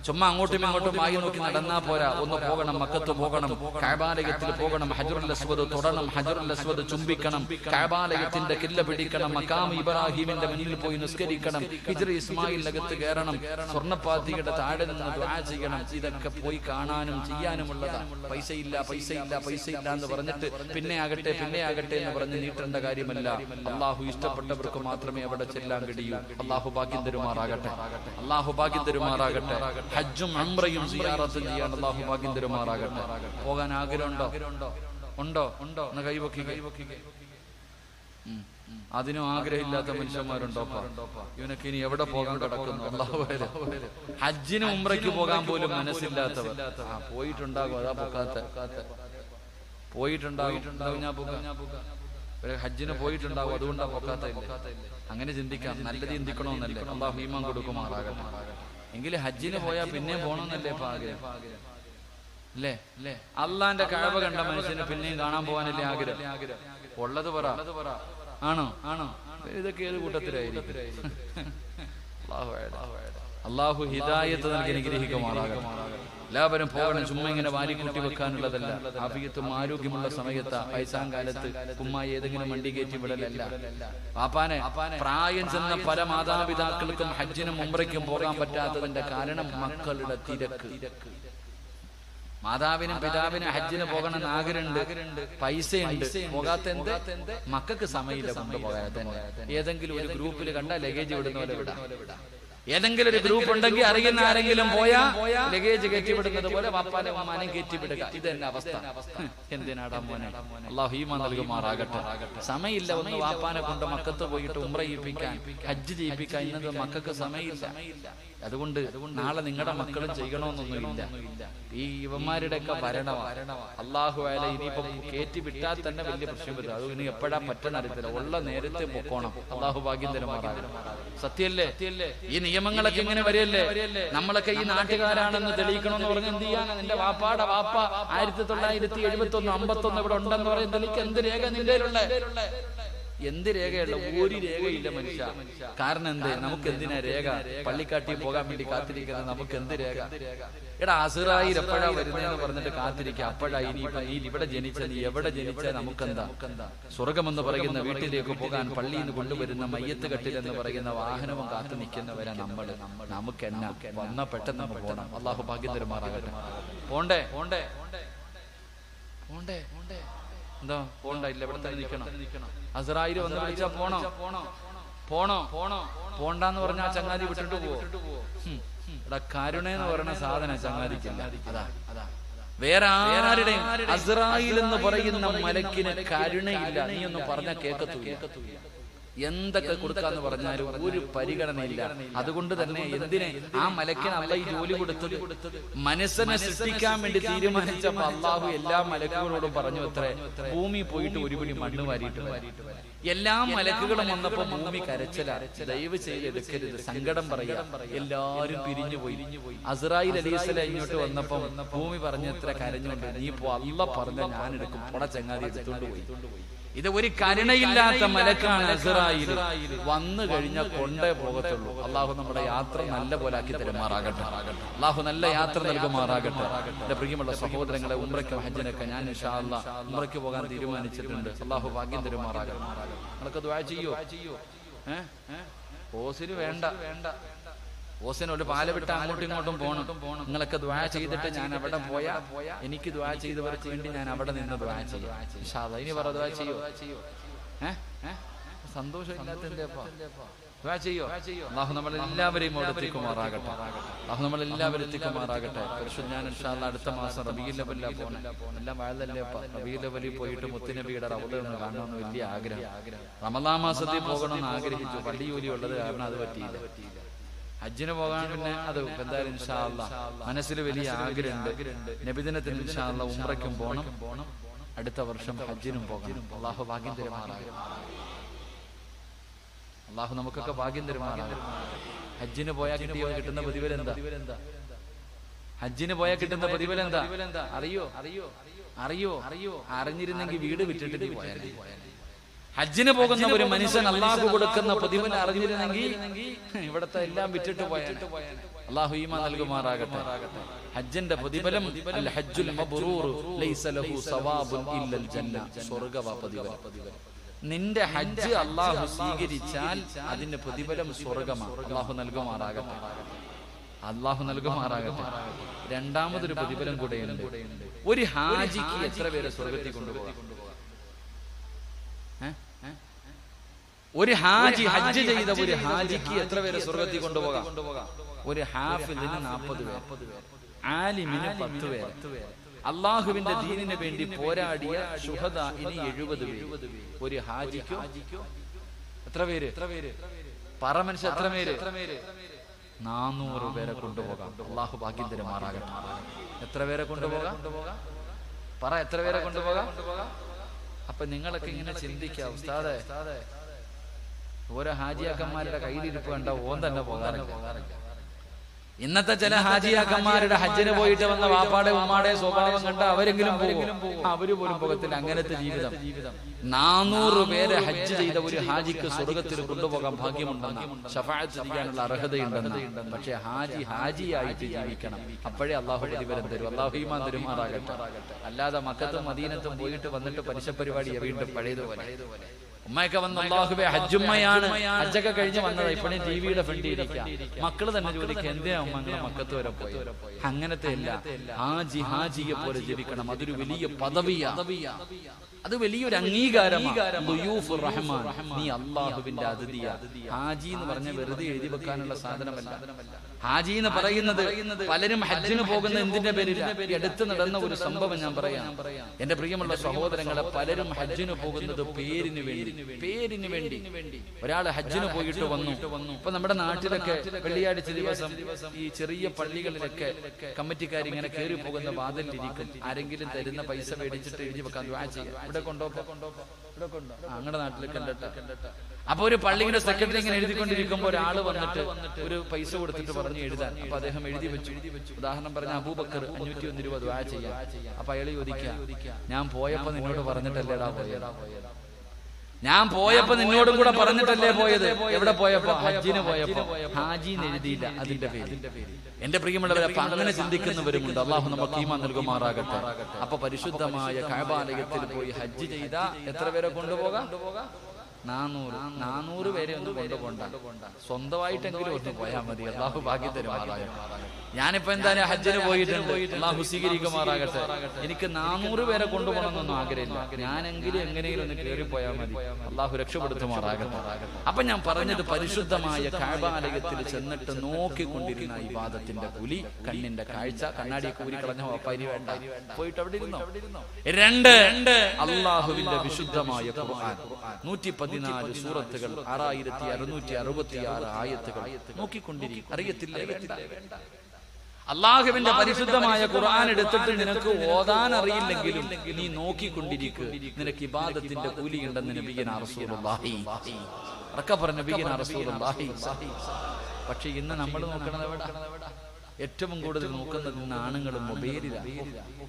ചുമ്മാ അങ്ങോട്ടും ഇങ്ങോട്ടും ആയി നോക്കി നടന്നാ പോരാ. ഒന്ന് പോകണം, മക്കത്ത് പോകണം, കഅബാലയത്തിൽ പോകണം, ഹജറുൽ അസ്വദ് തൊടണം, ഹജറുൽ അസ്വദ് ചുംബിക്കണം, കഅബാലയത്തിന്റെ കില്ല പിടിക്കണം, മഖാം ഇബ്രാഹിമിന്റെ മുന്നിൽ പോയി നിസ്കരിക്കണം, ഹിജ്റ ഇസ്മായിലിനകത്ത് കയറണം, സ്വർണ്ണപ്പാത്തിയുടെ താഴെ നിന്ന് ദുആ ചെയ്യണം. ഇതൊക്കെ പോയി കാണാനും ചെയ്യാനുമുള്ളതാണ്. പൈസയില്ല എന്ന് പറഞ്ഞിട്ട് പിന്നെ ആകട്ടെ എന്ന് പറഞ്ഞ് നീട്ടേണ്ട കാര്യമല്ല. അള്ളാഹു ഇഷ്ടപ്പെട്ടവർക്ക് മാത്രമേ അവിടെ ചെല്ലാൻ കഴിയൂ. അള്ളാഹു ഭാഗ്യം തരുമാറാകട്ടെ. ഹജ്ജും ഉംറയും സിയാറത്തും ചെയ്യാൻ അള്ളാഹു ഭാഗ്യം തരുമാറാകട്ടെ. പോകാൻ ആഗ്രഹമുണ്ടോ? എന്ന് കൈവക്കി. അതിനും ആഗ്രഹമില്ലാത്ത മനുഷ്യന്മാരുണ്ടോ? ഇവനൊക്കെ ഇനി എവിടെ പോകാൻ കിടക്കുന്നു? അല്ലാഹു ഹജ്ജിനും ഉംറയ്ക്ക് പോകാൻ പോലും മനസ്സില്ലാത്തവർ പോയിട്ടുണ്ടാകും. അതാ പോയിട്ടുണ്ടാകും. ഹജ്ജിന് പോയിട്ടുണ്ടാകും, അതുകൊണ്ടാ പൊക്കാത്ത. അങ്ങനെ ചിന്തിക്കാം, നല്ലത് ചിന്തിക്കണമെന്നല്ലേ. അല്ലാഹു ഈമാൻ കൊടുക്കുമാറാകട്ടെ. എങ്കിലും ഹജ്ജിന് പോയാൽ പിന്നെയും പോകണമെന്നല്ലേ ഇപ്പൊ ആഗ്രഹം അല്ലേ? അള്ളാന്റെ കഅബ കണ്ട മനുഷ്യന് പിന്നെയും കാണാൻ പോകാനല്ലേ ആഗ്രഹം? ഉള്ളത് പറ. ആണോ? ഇതൊക്കെ ഏത് കൂട്ടത്തിലായിരിക്കും? അല്ലാഹു ഹിദായത്ത് നൽകി അനുഗ്രഹിക്കുമാറാകട്ടെ. എല്ലാവരും പോകണം. ചുമ്മാ ഇങ്ങനെ വാരിക്കൂട്ടി വെക്കാനുള്ളതല്ല. ആഫിയത്തും ആരോഗ്യമുള്ള സമയത്ത് വയസ്സാം കാലത്ത് ഉമ്മ ഏതെങ്കിലും വണ്ടി കയറ്റി വിടലല്ല. പാപ്പാനെ പ്രായം ചെന്ന പല മാതാപിതാക്കൾക്കും ഹജ്ജിനും ഉംറയ്ക്കും പോകാൻ പറ്റാത്തതിന്റെ കാരണം മക്കളുടെ തിരക്ക്. മാതാവിനും പിതാവിനും ഹജ്ജിന് പോകണമെന്ന് ആഗ്രഹമുണ്ട്, പൈസയുണ്ട്, പോകാത്ത എന്ത്? മക്കൾക്ക് സമയമില്ല കൊണ്ടുപോകാതെ. ഏതെങ്കിലും ഒരു ഗ്രൂപ്പിൽ കണ്ട ലഗേജ് വിടുന്ന പോലെ വിടാം. ഏതെങ്കിലും ഒരു ഗ്രൂപ്പ് ഉണ്ടെങ്കിൽ അറിയുന്ന ആരെങ്കിലും പോയാ ലഗേജ് കയറ്റിവിടുന്നത് പോലെ വാപ്പാനെ ഉമ്മാനെ കയറ്റിവിടുക. ഇത് തന്നെ അവസ്ഥ. എന്തിനാടാ മോനെ? അല്ലാഹു ഈമാൻ നൽകുമാറാകട്ടെ. സമയമില്ല ഒന്ന് വാപ്പാനെ കൊണ്ട് മക്കത്ത് പോയിട്ട് ഉംറ ചെയ്യിപ്പിക്കാൻ, ഹജ്ജ് ചെയ്യിപ്പിക്കാൻ. ഇന്നത് മക്കൾക്ക് സമയമില്ല. അതുകൊണ്ട് നാളെ നിങ്ങളുടെ മക്കളും ചെയ്യണമെന്നൊന്നുമില്ല. ഈ യുവന്മാരുടെയൊക്കെ ഭരണമാണ്. അല്ലാഹു അല ഇനിയിപ്പം കയറ്റി വിട്ടാൽ തന്നെ വലിയ പ്രശ്നം വരും. അത് ഇനി എപ്പോഴാ പറ്റുന്ന അറിയത്തില്ല. ഉള്ള നേരത്തെ പൊക്കോണം. അല്ലാഹു ഭാഗ്യം തരുമാറാകട്ടെ. സത്യല്ലേ? ഈ നിയമങ്ങളൊക്കെ ഇങ്ങനെ വരികയല്ലേ? നമ്മളൊക്കെ ഈ നാട്ടുകാരാണെന്ന് തെളിയിക്കണമെന്ന് പറഞ്ഞ് എന്ത് ചെയ്യാനാ? നിന്റെ വാപ്പാടെ വാപ്പ 1971 51 ഇവിടെ ഉണ്ടെന്ന് പറയുന്നത് തെളിയിക്ക്. എന്ത് രേഖ നിന്റെ? എന്ത് രേഖയുള്ള? ഒരു രേഖയില്ല മനുഷ്യ. കാരണം എന്ത്? നമുക്ക് എന്തിനാ രേഖ? പള്ളിക്കാട്ടി പോകാൻ വേണ്ടി കാത്തിരിക്കുന്നത് നമുക്ക് എന്ത് രേഖ? എടാ അസ്റായീൽ എപ്പോഴാ വരുന്നതെന്ന് പറഞ്ഞിട്ട് കാത്തിരിക്കുക. അപ്പോഴാ ഇനി ഇവിടെ ജനിച്ച നീ എവിടെ ജനിച്ചാൽ നമുക്കെന്താ? സ്വർഗമെന്ന് പറയുന്ന വീട്ടിലേക്ക് പോകാൻ പള്ളിയിൽ നിന്ന് കൊണ്ടുവരുന്ന മയ്യത്ത് കട്ടിൽ എന്ന് പറയുന്ന വാഹനവും കാത്തു നിൽക്കുന്നവരെ നമുക്ക് എന്നാ വന്ന പെട്ടെന്ന് നമുക്ക് പോകണം. അള്ളാഹു ഭാഗ്യം തരുമാറാകട്ടെ. പോണ്ടേ പോണ്ടേ പോണ്ടേ എന്താ പോണ്ട? ഇല്ല, ഇവിടെ തന്നെ നിൽക്കണം. അസ്റായീൽ വന്ന് വിളിച്ചാ പോണോ? പോണ്ടാന്ന് പറഞ്ഞാൽ ചങ്ങാതി വിട്ടിട്ട് പോവോ? എടാ കരുണയെന്ന് പറയുന്ന സാധനം ചങ്ങാതിക്കില്ല. അതാ വേറെ ആരുടെയും അസ്റായീൽ എന്ന് പറയുന്ന മലക്കിന് കരുണയില്ല. നീ ഒന്നും പറഞ്ഞാൽ കേൾക്കത്തില്ല. എന്തൊക്കെ കൊടുക്കാന്ന് പറഞ്ഞാലും ഒരു പരിഗണനയില്ല. അതുകൊണ്ട് തന്നെ എന്തിനെ ആ മലക്കിന് അള്ളാഹ് ഈ ജോലി കൊടുത്തത്? മനസ്സിനെ സൃഷ്ടിക്കാൻ വേണ്ടി തീരുമാനിച്ചപ്പോ അള്ളാഹു എല്ലാ മലക്കുകളോടും പറഞ്ഞു അത്രേ, ഭൂമി പോയിട്ട് ഒരു പിടി മണ്ണ് വാരിയിട്ട് വരാം. എല്ലാ മലക്കുകളും വന്നപ്പോ ഭൂമി കരച്ചില. ദയവ് ചെയ്ത് എടുക്കരുത്, സങ്കടം പറയാ. എല്ലാരും പിരിഞ്ഞു പോയി. അസ്റായീൽ അലൈഹിസ്സലാം ഇങ്ങോട്ട് വന്നപ്പോ ഭൂമി പറഞ്ഞത്ര കരഞ്ഞുകൊണ്ട്, നീ പോ, അള്ളാഹ് പറഞ്ഞ ഞാൻ എടുക്കും, പൊട ചങ്ങാതി എടുത്തോണ്ട് പോയി. ഇത് ഒരു കരുണയില്ലാത്ത മലക്കാണ് അസ്റായീൽ. വന്നു കഴിഞ്ഞാൽ കൊണ്ടേ പോകത്തുള്ളൂ. അള്ളാഹു നമ്മുടെ യാത്ര നല്ല പോലെ ആക്കി തരുമാറാകട്ടെ. അള്ളാഹു നല്ല യാത്ര നൽകുമാറാകട്ടെ. എന്റെ പ്രിയമുള്ള സഹോദരങ്ങളെ, ഉംറയ്ക്കും ഹജ്ജിനൊക്കെ ഞാൻ ഇൻഷാ അല്ലാഹ് ഉംറയ്ക്ക് പോകാൻ തീരുമാനിച്ചിട്ടുണ്ട്. അള്ളാഹു ഭാഗ്യം തരുമാറാകട്ടെ. നിങ്ങളൊക്കെ ദുആ ചെയ്യോ? ഓസിന് വേണ്ട, ഓസിനോട് പാല വിട്ട് അങ്ങോട്ടും ഇങ്ങോട്ടും പോകണം. നിങ്ങളൊക്കെ ദുആ ചെയ്തിട്ട് ഞാൻ അവിടെ പോയാ എനിക്ക് ദുആ ചെയ്തവർക്ക് വേണ്ടി ഞാൻ അവിടെ നിന്ന് ദുആ ചെയ്യാം ഇൻഷാ അല്ലാഹ്. ഇനി പറ, ദുആ ചെയ്യോ? സന്തോഷം ഇല്ലാത്തതിന്റെ ദുആ ചെയ്യോ? അല്ലാഹു നമ്മളെല്ലാവരെയും എത്തിക്കുമാറാകട്ടെ. ഞാൻ ഇൻഷാ അല്ലാഹ് അടുത്ത മാസം റബീഉൽ അവ്വലിലാ പോണേ. എല്ലാം വാഴല്ലേ റബീഉൽ അവ്വലിൽ പോയിട്ട് മുത്തുനബിയുടെ റൗള ഒന്ന് കാണണമെന്ന് വലിയ ആഗ്രഹം. റമളാൻ മാസത്തിൽ പോകണമെന്ന് ആഗ്രഹിച്ചു. പള്ളി ജോലി ഉള്ളത് കാരണം അത് പറ്റിയില്ല. ഹജ്ജിന് പോകാൻ പിന്നെ അത് എന്തായാലും ഇൻഷാ അല്ലാഹ് മനസ്സിൽ വലിയ ആഗ്രഹമുണ്ട്. നബിദിനത്തിന് ഇൻഷാ അല്ലാഹ് ഉംറയ്ക്കും പോകണം. അടുത്ത വർഷം ഹജ്ജിനും പോകണം. അള്ളാഹു ഭാഗ്യം തരുമാറാകട്ടെ. അള്ളാഹു നമുക്കൊക്കെ ഭാഗ്യം തരുമാറാകട്ടെ. ഹജ്ജിന് പോയാൽ കിട്ടുന്ന പ്രതിഫലം എന്താ? ഹജ്ജിന് പോയാൽ കിട്ടുന്ന പ്രതിഫലം എന്താ അറിയോ? അറിഞ്ഞിരുന്നെങ്കിൽ വീട് വിട്ടിട്ട് പോയാൽ. ഹജ്ജിന് പോകുന്ന ഒരു മനുഷ്യൻ അള്ളാഹു കൊടുക്കുന്ന പ്രതിഫലം അറിഞ്ഞിരുന്നെങ്കിൽ ഇവിടത്തെ എല്ലാം വിറ്റിട്ട് പോയാൽ. അള്ളാഹു ഈമാൻ നൽകുമാറാകട്ടെ. ഹജ്ജിന്റെ പ്രതിഫലം അൽ ഹജ്ജുൽ മബ്റൂർ ലൈസ ലഹു സവാബുൻ ഇല്ലൽ ജന്ന, സ്വർഗ്ഗവാ പ്രതിഫലം. നിന്റെ ഹജ്ജ് അള്ളാഹു സ്വീകരിച്ചാൽ അതിന്റെ പ്രതിഫലം സ്വർഗ്ഗമാണ്. അള്ളാഹു നൽകുമാറാകട്ടെ. രണ്ടാമതൊരു പ്രതിഫലം കൂടെയുണ്ട്. ഒരു ഹാജിക്ക് എത്ര പേരെ സ്വർഗ്ഗത്തിൽ കൊണ്ടുപോകാം? ഒരു ഹാജി ഹജ്ജ് ചെയ്ത ഒരു ഹാജിക്ക് എത്ര പേരെ സ്വർഗ്ഗത്തിൽ കൊണ്ടുപോകാം? ഒരു ഹാഫിദിന് 40 പേർ, ആലിമിന് 10 പേർ, അള്ളാഹുവിന്റെ ദീനിന് വേണ്ടി പോരാടിയ ശുഹദാഇന് 70 പേര്. ഒരു ഹാജിക്കോ എത്ര പേര്? പറ മനുഷ്യ, എത്ര പേര്? 400 പേരെ കൊണ്ടുപോകാം. അള്ളാഹു ഭാഗ്യം തരുമാറാകട്ടെ. എത്ര പേരെ കൊണ്ടുപോകാം? പറ, എത്ര പേരെ കൊണ്ടുപോകാം? അപ്പൊ നിങ്ങളൊക്കെ ഇങ്ങനെ ചിന്തിക്കുക, ഉസ്താദേ ഓരോ ഹാജിയാക്കന്മാരുടെ കയ്യിലിരിപ്പ് കണ്ട ഓൻ തന്നെ പോകാറില്ല. ഇന്നത്തെ ചില ഹാജിയാക്കന്മാരുടെ ഹജ്ജിന് പോയിട്ട് വന്ന വാപ്പാടെ ഉമ്മാടെ സ്വഭാവം കണ്ട അവരെങ്കിലും പോകും, അവര് പോലും പോകത്തില്ല. അങ്ങനത്തെ ജീവിതം. 400 പേരെ ഹജ്ജ് ചെയ്ത ഒരു ഹാജിക്ക് സ്വർഗത്തിൽ കൊണ്ടുപോകാൻ ഭാഗ്യമുണ്ടെന്ന്, ശഫാഅത്ത് ചെയ്യാനുള്ള അർഹതയുണ്ടെന്ന്. പക്ഷെ ഹാജിയായിട്ട് ജീവിക്കണം. അപ്പോഴേ അള്ളാഹു പ്രതിഫലം തരും. അള്ളാഹു ഈമാൻ തരുമാറാകട്ടെ. അല്ലാതെ മക്കത്തും മദീനത്തും പോയിട്ട് വന്നിട്ട് പലിശ പരിപാടി വീണ്ടും പഴയതുപോലെ. ഉമ്മയൊക്കെ വന്ന് അള്ളാഹുവേ ഹജ്ജുമ്മയാണ്, ഹജ്ജൊക്കെ കഴിഞ്ഞ് വന്നത് ഇപ്പോഴും ടിവിയുടെ ഫ്രണ്ടിൽ ഇരിക്കുക. മക്കള് തന്നെ ചോദിക്കുക, എന്തിനാ ഉമ്മ അങ്ങനെ മക്കത്ത് വരെ പോയി? അങ്ങനത്തെ അല്ല, ഹാജിയെ പോലെ ജീവിക്കണം. അതൊരു വലിയ പദവിയാ, അത് വലിയൊരു അംഗീകാരമാണ്. നീ അള്ളാഹുവിന്റെ അതിഥിയാ. ഹാജി എന്ന് പറഞ്ഞ വെറുതെ എഴുതി വെക്കാനുള്ള സാധനമല്ല. ഹാജി എന്ന് പറയുന്നത് പലരും ഹജ്ജിന് പോകുന്ന എന്തിന്റെ പേരില്ല. അടുത്ത് നടന്ന ഒരു സംഭവം ഞാൻ പറയാം. എന്റെ പ്രിയമുള്ള സഹോദരങ്ങളെ, പലരും ഹജ്ജിന് പോകുന്നത് പേരിന് വേണ്ടി. ഒരാൾ ഹജ്ജിന് പോയിട്ട് വന്നു. ഇപ്പൊ നമ്മുടെ നാട്ടിലൊക്കെ വെള്ളിയാഴ്ച ദിവസം ഈ ചെറിയ പള്ളികളിലൊക്കെ കമ്മിറ്റിക്കാർ ഇങ്ങനെ കയറി പോകുന്ന വാതിലിരിക്കും. ആരെങ്കിലും തരുന്ന പൈസ മേടിച്ചിട്ട് എഴുതി വെക്കാൻ ദുആ ചെയ്യാം. ഇവിടെ കൊണ്ടോ അങ്ങടെ നാട്ടിലൊക്കെ കണ്ടിട്ട്. അപ്പൊ ഒരു പള്ളിയുടെ സെക്രട്ടറി ഇങ്ങനെ എഴുതിക്കൊണ്ടിരിക്കുമ്പോൾ ഒരാള് വന്നിട്ട് ഒരു പൈസ കൊടുത്തിട്ട് പറഞ്ഞു എഴുതാൻ. അപ്പൊ അദ്ദേഹം എഴുതി വെച്ചു. ഉദാഹരണം പറഞ്ഞ അബൂബക്കർ 501 രൂപ ദുആ ചെയ്യാം. അപ്പൊ അയാൾ ചോദിക്കുക, ഞാൻ പോയപ്പോ നിന്നോട് പറഞ്ഞിട്ടല്ലേടാ പോയത്? ഞാൻ പോയപ്പോ നിന്നോടും കൂടെ പറഞ്ഞിട്ടല്ലേ പോയത്. എവിടെ പോയപ്പോ? ഹജ്ജിന് പോയപ്പോ. ഹാജിന്ന് എഴുതിയില്ല, അതിന്റെ പേര്. എന്റെ പ്രിയമുള്ളവരെ, അപ്പൊ അങ്ങനെ ചിന്തിക്കുന്നവരുമുണ്ട്. അള്ളാഹു നമുക്ക് ഈമാൻ നൽകുമാറാകട്ടെ. അപ്പൊ പരിശുദ്ധമായ കഅബാലയത്തിൽ പോയി ഹജ്ജ് ചെയ്ത എത്ര പേരെ കൊണ്ടുപോകാം? 400 പേരെ ഒന്നും കൊണ്ടുപോകണ്ട, സ്വന്തമായിട്ടെങ്കിലും ഒന്ന് പോയാൽ മതി. അള്ളാഹു ഭാഗ്യം തരുമാറാകട്ടെ. ഞാനിപ്പോ എന്തായാലും ഹജ്ജിന് പോയിട്ടുണ്ട്, അള്ളാഹു സ്വീകരിക്കുമാറാകട്ടെ. എനിക്ക് 400 പേരെ കൊണ്ടുപോകണമെന്നൊന്നും ആഗ്രഹമില്ല. ഞാനെങ്കിലും എങ്ങനെയെങ്കിലും ഒന്ന് കയറി പോയാൽ മതി. അള്ളാഹു രക്ഷപ്പെടുത്തുമാറാകട്ടെ. അപ്പൊ ഞാൻ പറഞ്ഞത്, പരിശുദ്ധമായ കഅബാലയത്തിൽ ചെന്നിട്ട് നോക്കിക്കൊണ്ടിരുന്ന ഇബാദത്തിന്റെ കൂലി, കണ്ണിന്റെ കാഴ്ച. കണ്ണാടി കൂലി കളഞ്ഞ വാപ്പാരി വേണ്ട, പോയിട്ട് അവിടെ ഇരുന്നോ. 2 അള്ളാഹുവിന്റെ വിശുദ്ധമായ ഖുർആൻ, 114 സൂറത്തുകൾ, 6666 ആയത്തുകൾ നോക്കിക്കൊണ്ടിരിക്കും. അറിയത്തില്ലേ? വേണ്ട. അള്ളാഹുവിന്റെ പരിശുദ്ധമായ ഖുർആൻ എടുത്തിട്ട് നിനക്ക് ഓതാൻ അറിയില്ലെങ്കിലും നീ നോക്കിക്കൊണ്ടിരിക്കുക. നിനക്ക് ഇബാദത്തിന്റെ കൂലിയുണ്ടെന്ന് നബിയനാ റസൂലുള്ളാഹി. നബിയനാ റസൂലുള്ളാഹി. പക്ഷെ ഇന്ന് നമ്മൾ നോക്കണത് എവിടെ? ഏറ്റവും കൂടുതൽ നോക്കുന്നത് ഇന്ന് ആണുങ്ങളും മൊബൈലിലാണ്.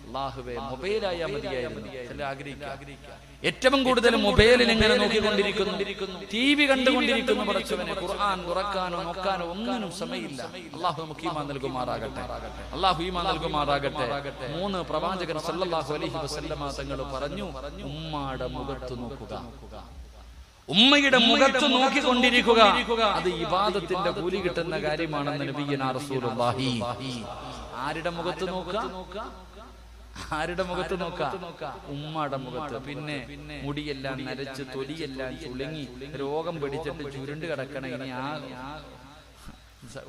അല്ലാഹുവേ, മൊബൈലായാൽ മതിയായിരുന്നു ചില ആഗ്രഹിക്കുക. ഏറ്റവും കൂടുതൽ മൊബൈലിൽ ഇങ്ങനെ നോക്കിക്കൊണ്ടിരിക്കുന്നു, TV കണ്ടുകൊണ്ടിരിക്കുന്നു. പടച്ചവനെ, ഖുർആൻ തുറക്കാനോ നോക്കാനോ ഒന്നിനും സമയമില്ല. അല്ലാഹു നമുക്ക് ഈമാൻ നൽകുമാറാകട്ടെ. അല്ലാഹു ഈമാൻ നൽകുമാറാകട്ടെ. 3 പ്രവാചകൻ സല്ലല്ലാഹു അലൈഹി വസല്ലമ തങ്ങൾ പറഞ്ഞു, ഉമ്മയുടെ മുഖത്ത് നോക്കുക, ഉമ്മയുടെ മുഖത്ത് നോക്കിക്കൊണ്ടിരിക്കുക, അത് ഇബാദത്തിന്റെ കൂലി കിട്ടുന്ന കാര്യമാണെന്ന് നബിയനാ റസൂലുള്ളാഹി. ആരുടെ മുഖത്ത് നോക്കുക? ആരുടെ മുഖത്ത് നോക്കാം? ഉമ്മയുടെ മുഖത്ത്. പിന്നെ മുടിയെല്ലാം നരച്ച്, തൊലിയെല്ലാം ചുളുങ്ങി, രോഗം പിടിച്ചിട്ട് ചുരുണ്ട് കിടക്കണ. ഇനി ആ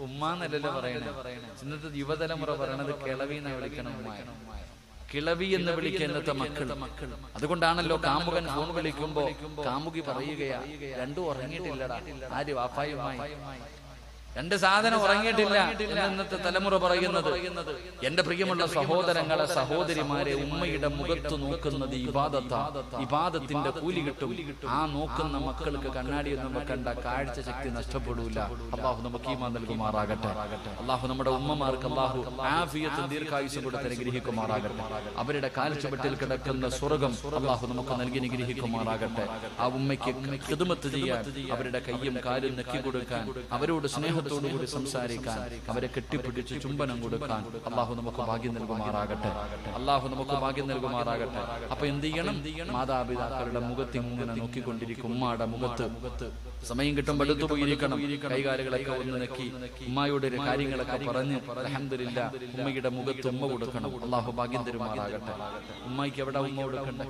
ഉമ്മാന്നല്ലല്ലോ പറയണേ. ഇന്നത്തെ യുവതലമുറ പറയണത് കിളവിന്ന് വിളിക്കണം. ഉമ്മ കിളവി എന്ന് വിളിക്കുന്നത്തെ മക്കൾ. അതുകൊണ്ടാണല്ലോ കാമുകൻ ഫോൺ വിളിക്കുമ്പോ കാമുകി പറയുകയാ, 2 ഉറങ്ങിയിട്ടില്ലടാ. ആര്? വാപ്പായുമായി. 2 സാധനം ഉറങ്ങിയിട്ടില്ല ഇന്നത്തെ തലമുറ പറയുന്നത്. എന്റെ പ്രിയമുള്ള സഹോദരങ്ങളെ, സഹോദരിമാരെ, ഉമ്മയുടെ മുഖത്ത് നോക്കുന്നത് ഇബാദത്താ. ഇബാദത്തിന്റെ കൂലി കിട്ടും. ആ നോക്കുന്ന മക്കൾക്ക് കണ്ണാടിയൊന്നും വെക്കണ്ട, കാഴ്ച ശക്തി നഷ്ടപ്പെടൂല. അള്ളാഹു നമുക്ക് ഈമാൻ നൽകുമാറാകട്ടെ. അള്ളാഹു നമ്മുടെ ഉമ്മമാർക്ക് അള്ളാഹു ആഫിയത്തും ദീർഘായുസ്സും കൊടുത്ത് അനുഗ്രഹിക്കുമാറാകട്ടെ. അവരുടെ കാൽച്ചുവട്ടിൽ കിടക്കുന്ന സ്വർഗം അള്ളാഹു നമുക്ക് നൽകി അനുഗ്രഹിക്കുമാറാകട്ടെ. ആ ഉമ്മയ്ക്ക് ഖിദ്മത്ത് ചെയ്യാൻ, അവരുടെ കയ്യും കാലും നെക്കി കൊടുക്കാൻ, അവരോട് സ്നേഹത്തോടുകൂടി സംസാരിക്കാൻ, അവരെ കെട്ടിപ്പിടിച്ച് ചുംബനം കൊടുക്കാൻ അള്ളാഹു നമുക്ക് ഭാഗ്യം നൽകുമാറാകട്ടെ. അള്ളാഹു നമുക്ക് ഭാഗ്യം നൽകുമാറാകട്ടെ. അപ്പൊ എന്ത് ചെയ്യണം? മാതാപിതാക്കളുടെ മുഖത്ത് ഇങ്ങനെ നോക്കിക്കൊണ്ടിരിക്കും. ഉമ്മയുടെ മുഖത്ത് സമയം കിട്ടുമ്പോൾ എടുത്തു പോയിരിക്കണം. കൈകാലുകളൊക്കെ ഒന്ന് നെക്കി ഉമ്മയുടെ കാര്യങ്ങളൊക്കെ പറഞ്ഞ് അൽഹംദുലില്ലാ ഉമ്മയുടെ മുഖത്ത് ഉമ്മ കൊടുക്കണം. അള്ളാഹു ഭാഗ്യം തരുമാറാകട്ടെ. ഉമ്മയ്ക്ക് എവിടെ ഉമ്മ കൊടുക്കണ്ടേ?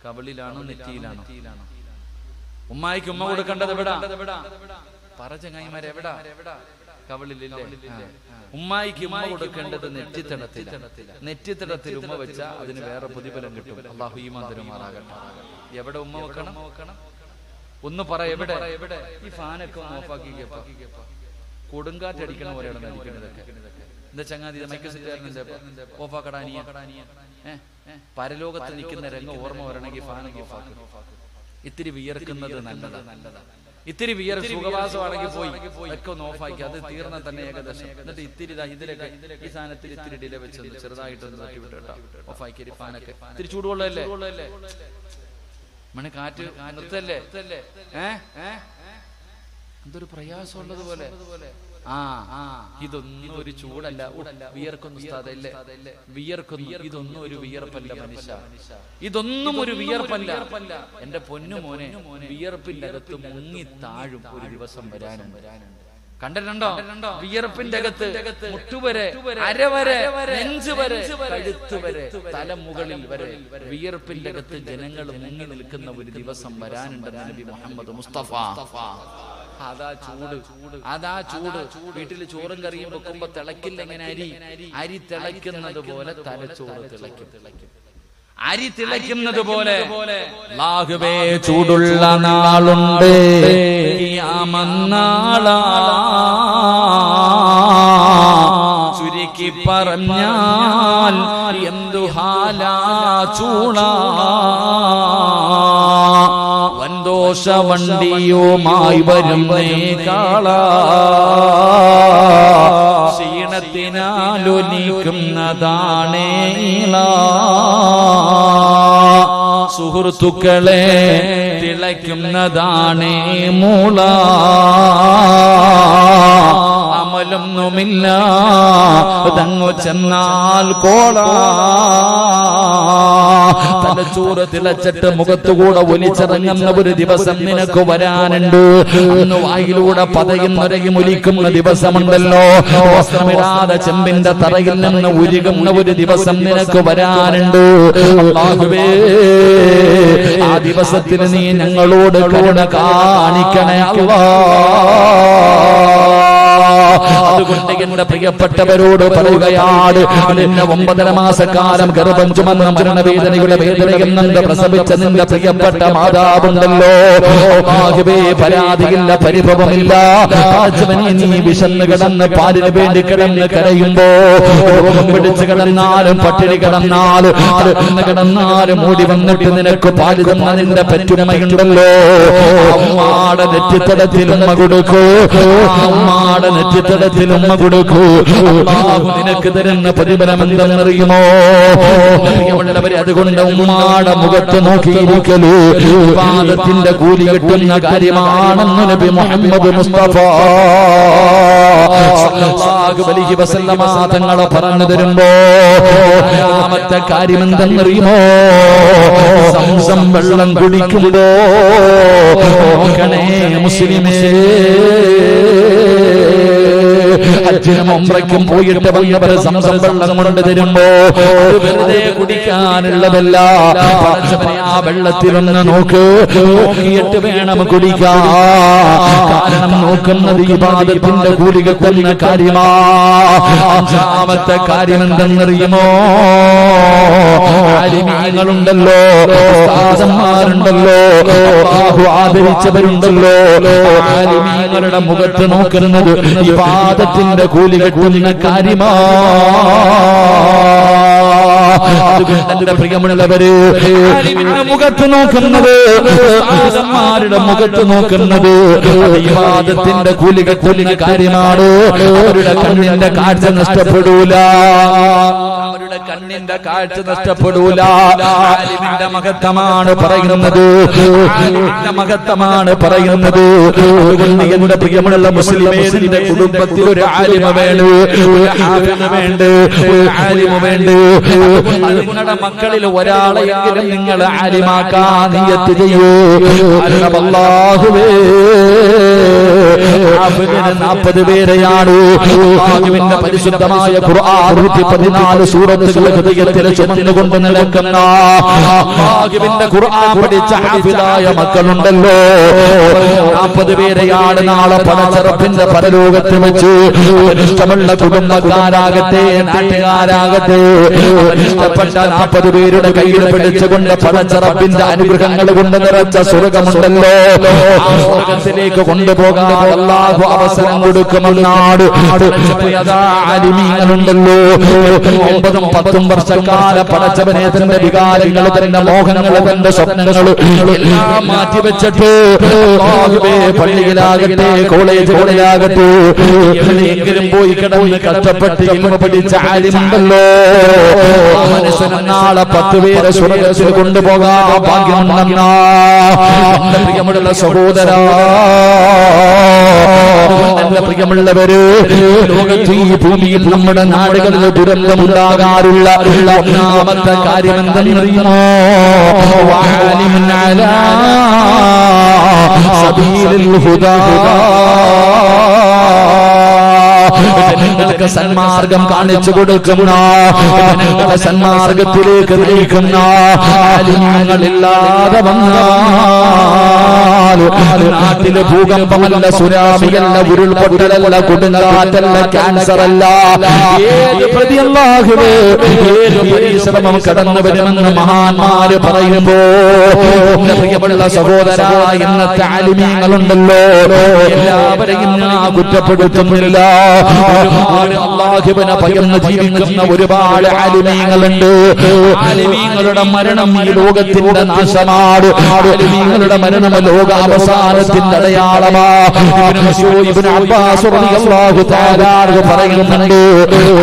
കവിളിലാണോ നെറ്റിയിലാണോ? ഉമ്മായിക്ക് ഉമ്മ കൊടുക്കേണ്ടത് എവിടാ? പറ ചങ്ങായിമാരെ, എവിടാ? കവിളിലില്ലേ? ഉമ്മായിക്ക് ഉമ്മ കൊടുക്കേണ്ടത് നെറ്റിത്തടത്തിൽ. നെറ്റിത്തടത്തിൽ ഉമ്മ വെച്ചാൽ അതിന് വേറെ പ്രതിഫലം കിട്ടും. അള്ളാഹു ഈമാൻ തരുമാറാകട്ടെ. എവിടെ ഉമ്മ വെക്കണം? ഒന്ന് പറ, എവിടെ? ഈ ഫാനൊക്കെ ഒന്ന് ഓഫാക്കിക്കപ്പ. കൊടുങ്കാറ്റടിക്കണ പോലെയാണ് നടിക്കുന്നതൊക്കെ. എന്താ ചങ്ങാതി, മൈക്ക് സെറ്റ് ഓഫാക്കടാനിയ. പരലോകത്ത് നിൽക്കുന്ന രംഗം ഓർമ്മ വരണമെങ്കിൽ ഫാനൊക്കെ ഓഫാക്കും. ഇത്തിരി വിയർക്കുന്നത് നല്ലതാണ്. ഇത്തിരി വിയർ സുഖവാസമാണെങ്കിൽ പോയി ഒക്കെ ഒന്ന് ഓഫാക്കി. അത് തീർന്നാൽ തന്നെ ഏകദേശം. എന്നിട്ട് ഇത്തിരി ഇതിലൊക്കെ ഈ സാധനത്തിൽ ഇത്തിരി ഡിലെ വെച്ചൊന്ന് ചെറുതായിട്ടൊന്ന് തട്ടി വിട്ടു കേട്ടോ. ഓഫാക്കി ഫാനൊക്കെ. ഇത്തിരി ചൂടുകൊള്ളല്ലേ? മണി കാറ്റ് നിർത്തല്ലേ? എന്തൊരു പ്രയാസമുള്ളത് പോലെ. ഇതൊന്നും ഒരു ചൂടല്ല. വിയർക്കുന്നു ഉസ്താദല്ലേ? വിയർക്കുന്നു. ഇതൊന്നും ഒരു വിയർപ്പല്ല മനുഷ്യ. ഇതൊന്നും ഒരു വിയർപ്പല്ല. എന്റെ പൊന്നു മോനെ, വിയർപ്പിന്റെ അകത്ത് മുങ്ങി താഴും ഒരു ദിവസം വരാനുണ്ട്. കണ്ടിട്ടുണ്ടോ? വിയർപ്പിന്റെ അകത്ത് മുട്ടുവരെ, അരവരെ, നെഞ്ച് വരെ, കഴുത്ത് വരെ, തല മുകളിൽ വരെ വിയർപ്പിന്റെ അകത്ത് ജനങ്ങൾ മുങ്ങി നിൽക്കുന്ന ഒരു ദിവസം വരാനുണ്ടെന്ന് നബി മുഹമ്മദ് മുസ്തഫ. അതാ ചൂട്, അതാ ചൂട്. വീട്ടിൽ ചോറും കറിയും വെക്കുമ്പോ തിളക്കില്ല. എങ്ങനെ അരി തിളയ്ക്കുന്നത് പോലെ തലച്ചോറ് തിളയ്ക്കും. അരി തിളയ്ക്കുന്നത് പോലെ ലാഹുവേ ചൂടുള്ള നാളുണ്ട്, ഖിയാമന്നാളാ. ചുരുക്കി പറഞ്ഞാൽ എന്തു ഹാലാ ചൂടാ. വൻദോഷ വണ്ടിയുമായി വരുന്നേ കാളാ. ക്ഷീണത്തിനാലൊലിക്കുന്നതാണേ. സുഹൃത്തുക്കളെ, തിളയ്ക്കുന്നതാണേ മൂള, അമലൊന്നുമില്ല തങ്ങു ചെന്നാൽ കോള. തലച്ചോറ് തിളച്ചിട്ട് മുഖത്തുകൂടെ ഒലിച്ചിറങ്ങുന്ന ഒരു ദിവസം നിനക്ക് വരാനുണ്ട്. അന്ന് വായിലൂടെ പതയുന്നൊരയും ഒലിക്കുന്ന ദിവസമുണ്ടല്ലോ. വസ്ത്രമിടാതെ ചെമ്പിന്റെ തറയിൽ നിന്ന് ഉരുകുന്ന ഒരു ദിവസം നിനക്ക് വരാനുണ്ട്. അല്ലാഹുവേ, ആ ദിവസത്തിൽ നീ ഞങ്ങളോട് കരുണ കാണിക്കണേ അതുകൊണ്ട് എന്റെ പ്രിയപ്പെട്ടവരോട് പറയുകയാണ്, നിന്നെ 9.5 മാസക്കാലം ഗർഭം ചുമന്ന മരണവേദനയുടെ വേദനയിൽ നിന്ന് പ്രസവിച്ച നിന്റെ പ്രിയപ്പെട്ട മാതാവുണ്ടല്ലോ. പരാതിയില്ല, പരിഭവമില്ല. നീ വിശന്ന് കിടന്ന് പാലിന് വേണ്ടി കിടന്ന് കരയുമ്പോ, രോഗം പിടിച്ച് കിടന്നാലും പട്ടിണി കിടന്നാലും മൂടി വന്നിട്ട് നിനക്ക് പാല് തന്ന നിന്റെ പെറ്റുമ്മയുണ്ടല്ലോ. അമ്മയുടെ നെറ്റിത്തടത്തിൽ ഉമ്മ കൊടുക്കൂ, അമ്മയുടെ നെറ്റിത്തടത്തിൽ ഉമ്മ കൊടുക്കൂ. അല്ലാഹു നിനക്ക് തരുന്ന പ്രതിഫലം എന്തെന്നറിയുമോ? പ്രിയമുള്ളവരെ, അതുകൊണ്ട് ഉമ്മാടെ മുഖത്ത് നോക്കിയിരിക്കലൂ ഇബാദത്തിന്റെ കൂലി കിട്ടുന്ന കാര്യമാണെന്ന് നബി മുഹമ്മദ് മുസ്തഫ സല്ലല്ലാഹു അലൈഹി വസല്ലമ തങ്ങൾ പറഞ്ഞു തരുമ്പോ, രണ്ടാമത്തെ കാര്യം എന്തെന്നറിയുമോ? സംസം വെള്ളം കുടിക്കുമ്പോ നോക്കണേ മുസ്ലിമേ, ഹജ്ജിനും ഉംറയ്ക്കും പോയിട്ട് വന്നവർ സംസം വെള്ളം കൊണ്ട് തരുമ്പോ വെറുതെ കുടിക്കാനുള്ളതല്ല. ആ വെള്ളത്തിലൊന്ന് നോക്കിയിട്ട് വേണം കുടിക്കാൻ. കാരണം നോക്കുന്നത് ഇബാദത്തിന്റെ കൂലി കിട്ടുന്ന കാര്യമാ. അഞ്ചാമത്തെ കാര്യം എന്തെന്നറിയുമോ? ആലിമീങ്ങളുണ്ടല്ലോ, ഉസ്താദന്മാരുണ്ടല്ലോ, അല്ലാഹു ആദരിച്ചവരുണ്ടല്ലോ. ആലിമീങ്ങളുടെ മുഖത്ത് നോക്കുന്നത് ഇബാദത്തിന്റെ കൂലി കിട്ടുന്ന കാര്യമാ. അതുകൊണ്ട് പ്രിയമുള്ളവര്, മുഖത്ത് നോക്കുന്നത്, ആദന്മാരുടെ മുഖത്ത് നോക്കുന്നത് ഇബാദത്തിന്റെ കൂലി കിട്ടുന്ന കാര്യമാണ്. അവരുടെ കണ്ണിന്റെ കാഴ്ച നഷ്ടപ്പെടൂല, അവരുടെ കണ്ണിന്റെ കാഴ്ച നഷ്ടപ്പെടൂല. ആലിമിന്റെ മഹത്വമാണ് പറയുന്നത്, ആലിമിന്റെ മഹത്വമാണ് പറയുന്നത്. അതുകൊണ്ട് എന്റെ പ്രിയമുള്ള മുസ്ലിമേ, നിന്റെ കുടുംബത്തിൽ ഒരു ആലിമ വേണ്ടു, ഒരു ഹാഫിള് വേണ്ടു, ഒരു ആലിമ വേണ്ടു. നിങ്ങളുടെ മക്കളിൽ ഒരാളെയെങ്കിലും നിങ്ങൾ ആലിമാക്കാൻ നിയ്യത്ത് ചെയ്യൂ. അല്ലാഹുവേ, ഹാഫിളിന് 40 പേരെയാണ് അല്ലാഹുവിന്റെ പരിശുദ്ധമായ ഖുർആൻ 114 സൂറത്തുകൾ ഹൃദയത്തിൽ ചുമന്നുകൊണ്ട് നടക്കുന്ന അല്ലാഹുവിന്റെ ഖുർആൻ പഠിച്ച ഹാഫിളായ മക്കളുണ്ടല്ലോ. 40 പേരെയാണ് നാളെ പടച്ചറപ്പിന്റെ പരലോകത്ത് വെച്ച് ഇഷ്ടമുള്ള കുടുംബക്കാരാകട്ടെ നാട്ടുകാരാകട്ടെ ഇഷ്ടപ്പെട്ട 40 പേരുടെ കയ്യിൽ പിടിച്ചുകൊണ്ട് പടച്ചറപ്പിന്റെ അനുഗ്രഹങ്ങൾ കൊണ്ട് നിറച്ച സ്വർഗമുണ്ടല്ലോ. ആ സ്വർഗത്തിലേക്ക് കൊണ്ടുപോകാൻ അല്ലാഹു അവസരം കൊടുക്കുമെന്നാണ്. ആലിമീങ്ങളുണ്ടല്ലോ, 9ഉം 10ഉം വർഷക്കാല പടച്ചവനെ തന്റെ വികാരങ്ങൾ, തന്റെ മോഹങ്ങൾ, തന്റെ സ്വപ്നങ്ങൾ എല്ലാം മാറ്റിവെച്ചിട്ട് പള്ളിയിലാകട്ടെ കോളേജുകളിലാകട്ടെ എവിടെയെങ്കിലും പോയി കിടന്ന് കഷ്ടപ്പെട്ട് ഇൽമ പഠിച്ച ആലിമുണ്ടല്ലോ. മനുഷ്യന് നാളെ 10 പേരെ സ്വർഗ്ഗത്തിൽ കൊണ്ടുപോകാൻ ഭാഗ്യമുണ്ടെന്നാ എന്റെ പ്രിയമുള്ള സഹോദരാ. എന്റെ പ്രിയമുള്ളവര്, ലോകത്ത് ഈ ഭൂമിയിൽ നമ്മുടെ നാടുകളിൽ ദുരന്തമുണ്ടാകാറുള്ള ഒന്നാമത്തെ കാര്യം എന്തെന്നറിയുമോ? വഅലിമുൻ അലാ സബീലിൽ ഹുദാ, ജനങ്ങൾക്ക് സന്മാർഗം കാണിച്ചു കൊടുക്കുന്ന, ജനങ്ങളെ സന്മാർഗത്തിലേക്ക് നയിക്കുന്ന ആലിമീങ്ങളില്ലാതെ വന്നാൽ നാട്ടില് ഭൂകമ്പമല്ല, സുനാമിയല്ല, ഉരുൾപൊട്ടലല്ല, കൊടുങ്കാറ്റല്ല, ക്യാൻസർ അല്ല, ഏത് പ്രതി അല്ലാഹുവേ ഏത് പരിശ്രമം കടന്നു വരുമെന്ന് മഹാന്മാര് പറയുമ്പോ പ്രിയമുള്ള സഹോദര, ഇന്നത്തെ ആലിമീങ്ങളുണ്ടല്ലോ, എല്ലാവരെയും ഞാൻ കുറ്റപ്പെടുത്തുന്നില്ല. ഒരുപാട് അല്ലാഹുവിനെ ഭയന്ന് ജീവിക്കുന്ന ഒരുപാട് ആലിമീങ്ങളുണ്ട്. ആലിമീങ്ങളുടെ മരണം ഈ ലോകത്തിന്റെ നാശമാണ്. ആലിമീങ്ങളുടെ മരണം ലോക അവസാനത്തിന്റെ അടയാളമാണ്. ഇബ്നു അബ്ബാസ് റളിയല്ലാഹു തആല പറയുന്നുണ്ട്,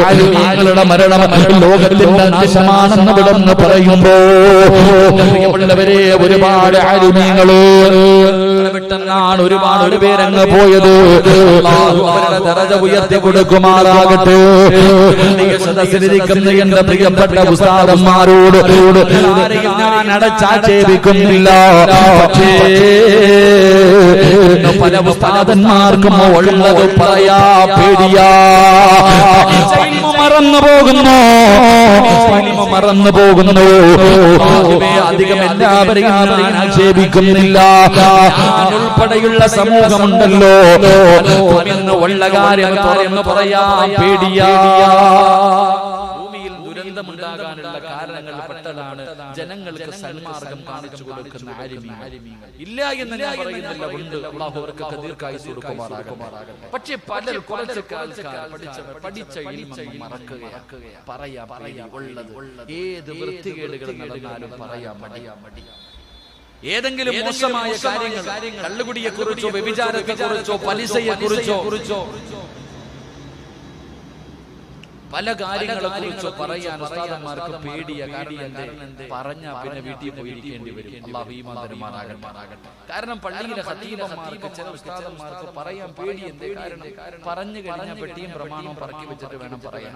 ആലിമീങ്ങളുടെ മരണം ലോകത്തിന്റെ നാശമാണെന്ന് ഇവിടുന്ന് പറയുമ്പോ പ്രിയമുള്ളവരെ, ഒരുപാട് ആലിമീങ്ങള് പെട്ടെന്നാണ് ഒരുപാട് പേരങ്ങ് പോയത്. അല്ലാഹു അവരുടെ ദറജ ഉയർത്തി കൊടുക്കുമാറാകട്ടെ. സദസ്സിലിരിക്കുന്ന എന്റെ പ്രിയപ്പെട്ട ഉസ്താദന്മാരോട് ആരെയും ഞാൻ അടച്ചാക്ഷേപിക്കുന്നില്ല. പക്ഷേ പല ഉസ്താദന്മാർക്കും ഉള്ളത് പറയാ പേടിയാ. മറന്നു പോകുന്നു, മറന്നു പോകുന്നു. അധികം എല്ലാവരെയും ഞാൻ ആക്ഷേപിക്കുന്നില്ല. ഉൾപ്പെടെയുള്ള സമൂഹമുണ്ടല്ലോ, ഇന്ന് ഉള്ള കാര്യം തുറന്നു പറയാ പേടിയാ. ഭൂമിയിൽ ദുരന്തമുണ്ടാകാനുള്ള കാരണങ്ങൾ പെട്ടതാണ് ജനങ്ങൾക്ക് സന്മാർഗം കാണിച്ചു കൊടുക്കുന്ന ആലിമീങ്ങൾ. ഇല്ല എന്ന് ഞാൻ പറയുന്നില്ല, ഉണ്ട്. അല്ലാഹു അവർക്ക് ദീർഘായുസ്സ് കൊടുക്കുമാറാകട്ടെ. പക്ഷേ പലർ കുറച്ച് പഠിച്ച ഇൽമ മറക്കുകയാണ്. പറയാ ഉള്ളത് ഏത് വൃത്തികേടുകൾ നടന്നാലും പറയാൻ മടി. ഏതെങ്കിലും മോശമായ കാര്യങ്ങൾ, കള്ളുകുടിയെ കുറിച്ചോ വ്യഭിചാരത്തെ കുറിച്ചോ പലിശയെ കുറിച്ചോ പല കാര്യങ്ങളെ കുറിച്ചോ പറയാൻ ഉസ്താദന്മാർക്ക് പേടിയ. കാരണം പറഞ്ഞ പിന്നെ വീട്ടിൽ പോയിരിക്കേണ്ടി വരും. അല്ലാഹു ഈമാൻ തരുമാറാകട്ടെ. കാരണം പള്ളിയിലെ ഖതീബന്മാർക്ക് ചില ഉസ്താദന്മാർക്ക് പറയാൻ പേടി. എന്തേ കാരണം? പറഞ്ഞു കഴിഞ്ഞാൽ പെട്ടിയും പ്രമാണവും പറക്കി വെച്ചിട്ട് വേണം പറയാൻ.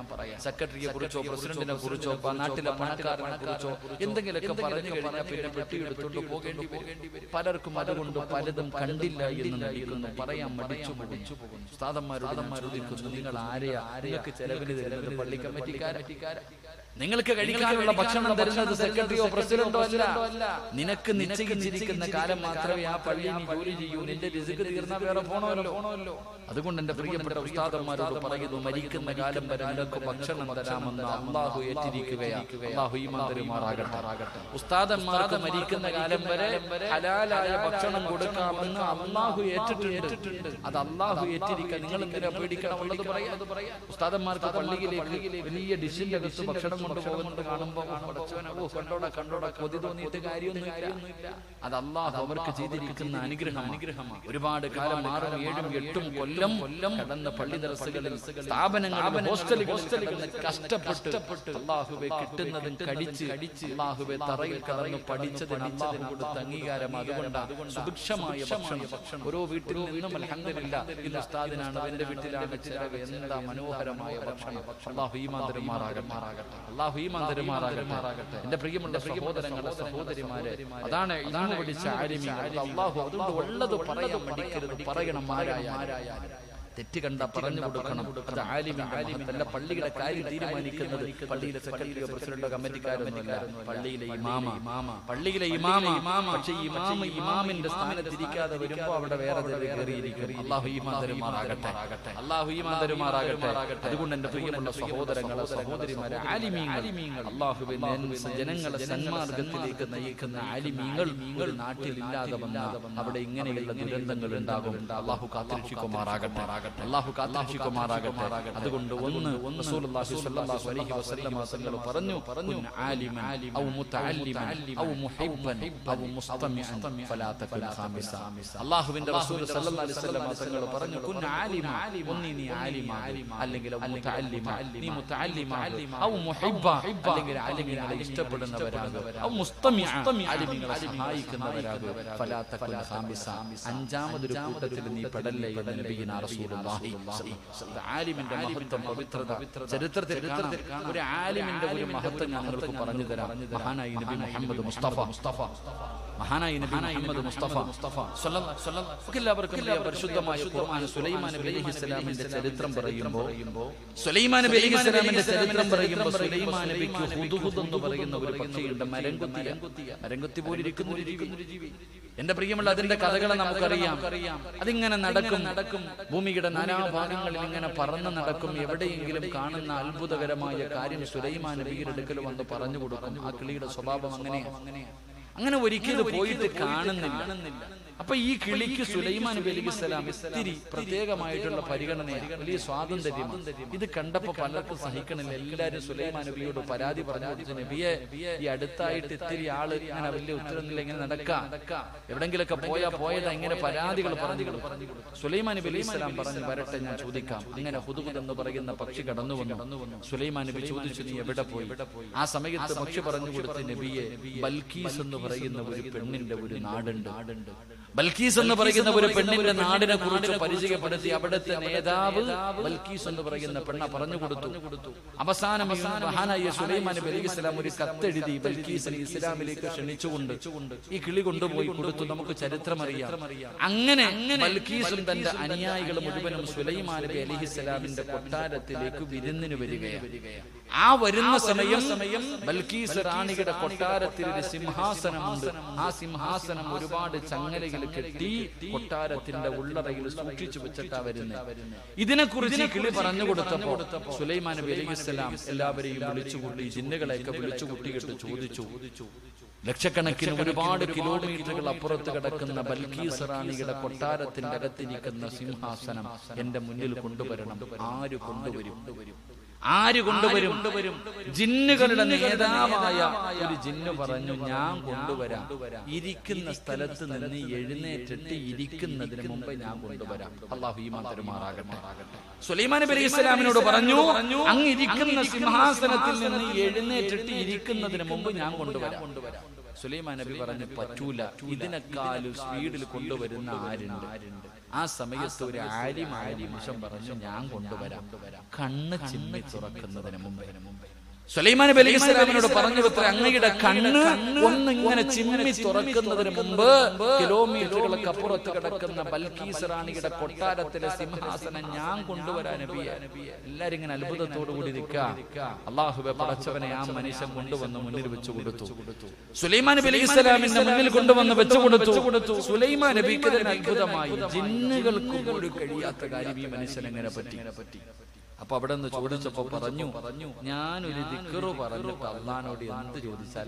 സെക്രട്ടറിയെ കുറിച്ചോ പ്രസിഡന്റിനെ കുറിച്ചോ നാട്ടിലെ പണക്കാരനെ കുറിച്ചോ എന്തെങ്കിലുമൊക്കെ പറഞ്ഞു കഴിഞ്ഞാൽ പിന്നെ പെട്ടി എടുത്തുകൊണ്ട് പോകേണ്ടി വരും. പലർക്കും അതുകൊണ്ട് പലതും കണ്ടില്ല എന്ന് നടിക്കുന്നു, പറയാൻ മടിച്ചു പോകുന്നു. ഉസ്താദന്മാരോട് ചോദിക്കുന്നു, നിങ്ങൾ ആരെയാ നിങ്ങൾക്ക് ചെലവിന് തരുന്നത്? പള്ളി കമ്മിറ്റിക്കാര. നിങ്ങൾക്ക് കഴിക്കാനുള്ള ഭക്ഷണം തരുന്നത് സെക്രട്ടറിയോ പ്രസിഡന്റോ അല്ല. നിനക്ക് നിശ്ചയിച്ചിരിക്കുന്ന കാലം മാത്രമേ ആ പള്ളിയിൽ നീ ജോലി ചെയ്യൂ. നിന്റെ റിസ്ക് തീർന്നാൽ വേറെ പോണമല്ലോ. അതുകൊണ്ട് എന്റെ പ്രിയപ്പെട്ട ഉസ്താദന്മാരോട് പറയുന്നു, മരിക്കുന്ന കാലം വരെ നിനക്ക് ഭക്ഷണം തരാമെന്ന് അല്ലാഹു ഏറ്റിരിക്കുകയാണ്. അല്ലാഹു ഈമാൻ തരുമാറാകട്ടെ. ഉസ്താദന്മാർക്ക് മരിക്കുന്ന കാലം വരെ ഹലാലായ ഭക്ഷണം കൊടുക്കാമെന്ന് അല്ലാഹു ഏറ്റിട്ടുണ്ട്. അത് അല്ലാഹു ഏറ്റിരിക്കുക. നിങ്ങൾ എന്തിനാ പേടിക്കണമുള്ളത് പറയാ. ഉസ്താദന്മാർക്ക് പള്ളിയിലേക്ക് വലിയ ഡിഷിന്റെ അകത്ത് ഭക്ഷണം കൊണ്ടുപോകുന്നത് കാണുമ്പോ കണ്ടോടാ കൊതി തോന്നിയിട്ട് കാര്യമൊന്നുമില്ല. അത് അല്ലാഹു അവർക്ക് ചെയ്തിരിക്കുന്ന അനുഗ്രഹമാണ്. ഒരുപാട് കാലം 6, 7, 8 കൊല്ലം കടന്ന പള്ളി ദർസുകളിൽ, സ്ഥാപനങ്ങളിൽ, ഹോസ്റ്റലുകളിൽ കഷ്ടപ്പെട്ട് അല്ലാഹുവെ കിട്ടുന്നതും കടിച്ച് അല്ലാഹുവെ തറയിൽ കടന്ന് പഠിച്ചതിന് അല്ലാഹു കൊടുത്ത അംഗീകാരം. അതുകൊണ്ടാണ് സുഭിക്ഷമായ ഭക്ഷണം ഓരോ വീട്ടിൽ നിന്നും അൽഹംദുലില്ലാഹ് ഇന്ന് ഉസ്താദിനാണ്, എന്റെ വീട്ടിലാണ് ചിലവ്. എന്താ മനോഹരമായ ഭക്ഷണം. അല്ലാഹു ഈമാൻ തരുമാറാകട്ടെ. അല്ലാഹു ഈമാൻ തരുമാറാകട്ടെ. എന്റെ പ്രിയമുള്ള സഹോദരങ്ങളെ, സഹോദരിമാരെ, അതാണ് ഇൽമു പഠിച്ച ആലിമീങ്ങൾ. അല്ലാഹു അതുകൊണ്ട് ഉള്ളത് പറയാൻ മടിക്കരുത്. പറയണം. ആരായാലും തെറ്റ് കണ്ട പറഞ്ഞു കൊടുക്കണം. അത് ആലിമിന്റെ പള്ളിയുടെ കാര്യം തീരുമാനിക്കുന്നത് പള്ളിയിലെ സെക്രട്ടറിയോ പ്രസിഡന്റോ കമ്മിറ്റിക്കാരൊന്നുമല്ല, പള്ളിയിലെ ഇമാമ. പക്ഷെ ഇമാമിന്റെ സ്ഥാനത്തിരിക്കാതെ വരുമ്പോ അവിടെ വേറെ കയറിയിരിക്കും. അല്ലാഹു ഈമാൻ തരുമാറാകട്ടെ. അതുകൊണ്ട് എന്റെ പ്രിയമുള്ള സഹോദരങ്ങളെ, സഹോദരിമാരെ, ആലിമീങ്ങൾ, അല്ലാഹുവേ ജനങ്ങളെ സന്മാർഗത്തിലേക്ക് നയിക്കുന്ന ആലിമീങ്ങൾ ഒരു നാട്ടിൽ ഇല്ലാതെ വന്നാൽ അവിടെ ഇങ്ങനെയുള്ള ദുരന്തങ്ങൾ ഉണ്ടാകും. അല്ലാഹു കാത്തിരക്ഷിക്കുമാറാകട്ടെ. അതുകൊണ്ട് റസൂലുള്ളാഹി സ്വല്ലല്ലാഹു അലൈഹി വസല്ലം തങ്ങൾ പറഞ്ഞു, ആലിമൻ ഔ മുതഅല്ലിമൻ ഔ മുഹിബ്ബൻ ഔ മുസ്തമിഅൻ ഫലാ തകുൻ ഖാമിസ. അല്ലാഹുവിന്റെ റസൂൽ സ്വല്ലല്ലാഹു അലൈഹി വസല്ലം തങ്ങൾ പറഞ്ഞു, കുൻ ആലിമ, നീ ആലിമ, അല്ലെങ്കിൽ മുതഅല്ലിമ, നീ മുതഅല്ലിമ, ഔ മുഹിബ്ബ, അല്ലെങ്കിൽ ആലിമിനെ ഇഷ്ടപ്പെടുന്നവരാകുക, ഔ മുസ്തമിഅ, ആലിമിനെ സഹായിക്കുന്നവരാകുക, ഫലാ തകുൻ ഖാമിസ, അഞ്ചാമതൊരു കൂട്ടത്തിൽ നീ പെടല്ലേ എന്ന് നബിയുനാ റസൂൽ ആലിമിന്റെ മഹത്വം, പവിത്രത ചരിത്രത്തിൽ ഒരു ആലിമിന്റെ ഒരു മഹത്വം ഞാൻ നിങ്ങൾക്ക് പറഞ്ഞു തരാം. മഹാനായി നബി മുഹമ്മദ് മുസ്തഫ എല്ലാവർക്കും പരിശുദ്ധമായ ഖുർആൻ സുലൈമാൻ നബി അലൈഹിസ്സലാമിന്റെ ചരിത്രം പറയുമ്പോൾ സുലൈമാൻ നബിക്ക് ഹുദ്ഹുദ് എന്ന് പറയുന്ന ഒരു പക്ഷിയുണ്ട്. മരംകൊത്തി പോലിരിക്കുന്ന ഒരു ജീവി. എന്റെ പ്രിയമുള്ള, അതിന്റെ കഥകളെ നമുക്കറിയാം. അതിങ്ങനെ നടക്കും. ഭൂമിയുടെ നാനാഭാഗങ്ങളിൽ ഇങ്ങനെ പറന്ന് നടക്കും. എവിടെയെങ്കിലും കാണുന്ന അത്ഭുതകരമായ കാര്യം സുലൈമാൻ നബിയുടെ അടുക്കൽ വന്ന് പറഞ്ഞു കൊടുക്കും. ആ കിളിയുടെ സ്വഭാവം അങ്ങനെയാണ്. അങ്ങനെ ഒരിക്കലും പോയിട്ട് കാണുന്നില്ല. അപ്പൊ ഈ കിളിക്ക് സുലൈമാൻ നബി അലൈഹിസ്സലാം ഇത്തിരി പ്രത്യേകമായിട്ടുള്ള പരിഗണനയാണ്, വലിയ സ്വാതന്ത്ര്യമാണ്. ഇത് കണ്ടപ്പോ പലർക്കും സഹിക്കണില്ല. എല്ലാരും സുലൈമാൻ നബിയോട് പരാതി പറഞ്ഞു, നബിയെ ഈ അടുത്തായിട്ട് ഇത്തിരി ആള് ഇങ്ങനെ വലിയ ഉത്തരവില്ല, ഇങ്ങനെ നടക്കാം, എവിടെങ്കിലൊക്കെ പോയതാ, ഇങ്ങനെ പരാതികൾ പറഞ്ഞു. സുലൈമാൻ നബി അലൈഹിസ്സലാം പറഞ്ഞു, വരട്ടെ ഞാൻ ചോദിക്കാം. അങ്ങനെ ഹുദ്ഹുദ് എന്ന് പറയുന്ന പക്ഷി കടന്നു വന്നു. സുലൈമാൻ നബി ചോദിച്ചു, നീ എവിടെ പോയി? ആ സമയത്ത് പക്ഷി പറഞ്ഞു കൊടുത്ത്, നബിയെ ബൽക്കീസ് എന്ന് പറയുന്ന ഒരു പെണ്ണിന്റെ ഒരു നാടുണ്ട്. ബൽക്കീസ് എന്ന് പറയുന്ന ഒരു പെണ്ണിന്റെ നാടിനെ കുറിച്ച് പരിചയപ്പെടുത്തി അവിടുത്തെ നേതാവ് ബൽക്കീസ് എന്ന് പറയുന്ന പെണ്ണ പറഞ്ഞു കൊടുത്തു. അവസാനം മഹാനായ സുലൈമാൻ നബി അലൈഹിസ്സലാം ഒരു കത്തെഴുതി ബൽക്കീസിനെ ഇസ്ലാമിലേക്ക് ക്ഷണിച്ചുകൊണ്ട് ഈ കിളി കൊണ്ടുപോയി കൊടുത്തു. നമുക്ക് ചരിത്രമറിയാം. അങ്ങനെ ബൽക്കീസും തന്റെ അനുയായികൾ മുഴുവനും സുലൈമാൻ നബി അലൈഹിസ്സലാമിന്റെ കൊട്ടാരത്തിലേക്ക് വിരുന്നിന് വരികയാണ്. ആ വരുന്ന സമയം ബൽക്കീസ് റാണിയുടെ കൊട്ടാരത്തിൽ ഒരു സിംഹാസനമുണ്ട്. ആ സിംഹാസനം ഒരുപാട് ചങ്ങലകൾ കെട്ടി കൊട്ടാരത്തിന്റെ ഉള്ളറയിൽ സൂക്ഷിച്ചു വെച്ചിട്ടാ വരുന്നത്. ഇതിനെക്കുറിച്ച് കിളി പറഞ്ഞു കൊടുത്തപ്പോ സുലൈമാൻ നബി അലൈഹിസ്സലാം എല്ലാവരെയും വിളിച്ചുകൂട്ടി, ജിന്നുകളെയൊക്കെ വിളിച്ചുകൂട്ടിയിട്ട് ചോദിച്ചു, ലക്ഷക്കണക്കിന് ഒരുപാട് കിലോമീറ്ററുകൾ അപ്പുറത്ത് കിടക്കുന്ന ബൽക്കീസ് റാണിയുടെ കൊട്ടാരത്തിന്റെ അകത്തിരിക്കുന്ന സിംഹാസനം എന്റെ മുന്നിൽ കൊണ്ടുവരണം. ആര് കൊണ്ടുവരും? ജിന്നുകളുടെ നേതാവായ ഒരു ജിന്ന് പറഞ്ഞു, ഞാൻ കൊണ്ടുവരാം. ഇരിക്കുന്ന സ്ഥലത്ത് നിന്ന് എഴുന്നേറ്റിട്ട് ഇരിക്കുന്നതിന് മുമ്പ് ഞാൻ കൊണ്ടുവരാം. അല്ലാഹു ഈമാൻ തരുമാറാകട്ടെ. സുലൈമാൻ നബി അലൈഹിസ്സലാമിനോട് പറഞ്ഞു, അങ്ങ് ഇരിക്കുന്ന സിംഹാസനത്തിൽ നിന്ന് എഴുന്നേറ്റിട്ട് ഇരിക്കുന്നതിന് മുമ്പ് ഞാൻ കൊണ്ടുവരാം. സുലൈമാൻ നബി പറഞ്ഞു, പറ്റൂല, ഇതിനേക്കാളും സ്പീഡിൽ കൊണ്ടുവരുന്ന ആരുണ്ട്? ആ സമയത്ത് ഒരു ആലിമായ നിമിഷം പറഞ്ഞു, ഞാൻ കൊണ്ടുവരാം. കണ്ണ് ചിമ്മി തുറക്കുന്നതിന് മുമ്പ് സുലൈമാൻ നബി അലൈഹിസ്സലാമിനോട് പറഞ്ഞു കൊടുത്ത അങ്ങയുടെ കണ്ണ് ഒന്നിങ്ങനെ ചിമ്മി തുറക്കുന്നതിന് മുമ്പ് കിലോമീറ്ററുകൾക്ക് അപ്പുറത്ത് കിടക്കുന്ന ബൽക്കീസ് റാണിയുടെ കൊട്ടാരത്തിലെ സിംഹാസനം ഞാൻ കൊണ്ടുവരാൻ നബിയെ. എല്ലാരും ഇങ്ങനെ അത്ഭുതത്തോടു കൂടി നിൽക്കുക. അല്ലാഹുവേ, പടച്ചവനെ ആ മനുഷ്യൻ കൊണ്ടുവന്ന് മുന്നിൽ വെച്ചു കൊടുത്തു. സുലൈമാൻ നബി അലൈഹിസ്സലാമിന്റെ മുന്നിൽ കൊണ്ടുവന്ന് വെച്ചു കൊടുത്തു. സുലൈമാൻ നബിക്ക് തന്നെ അത്ഭുതമായി. ജിന്നുകൾക്ക് പോലും കഴിയാത്ത കാര്യം ഈ മനുഷ്യൻ എങ്ങനെ പറ്റി? അപ്പൊ അവിടെ നിന്ന് ചോദിച്ചപ്പോ പറഞ്ഞു, ഞാനൊരു ദിക്റ് പറഞ്ഞിട്ട് അള്ളാഹിനോട് എന്ത് ചോദിച്ചാലും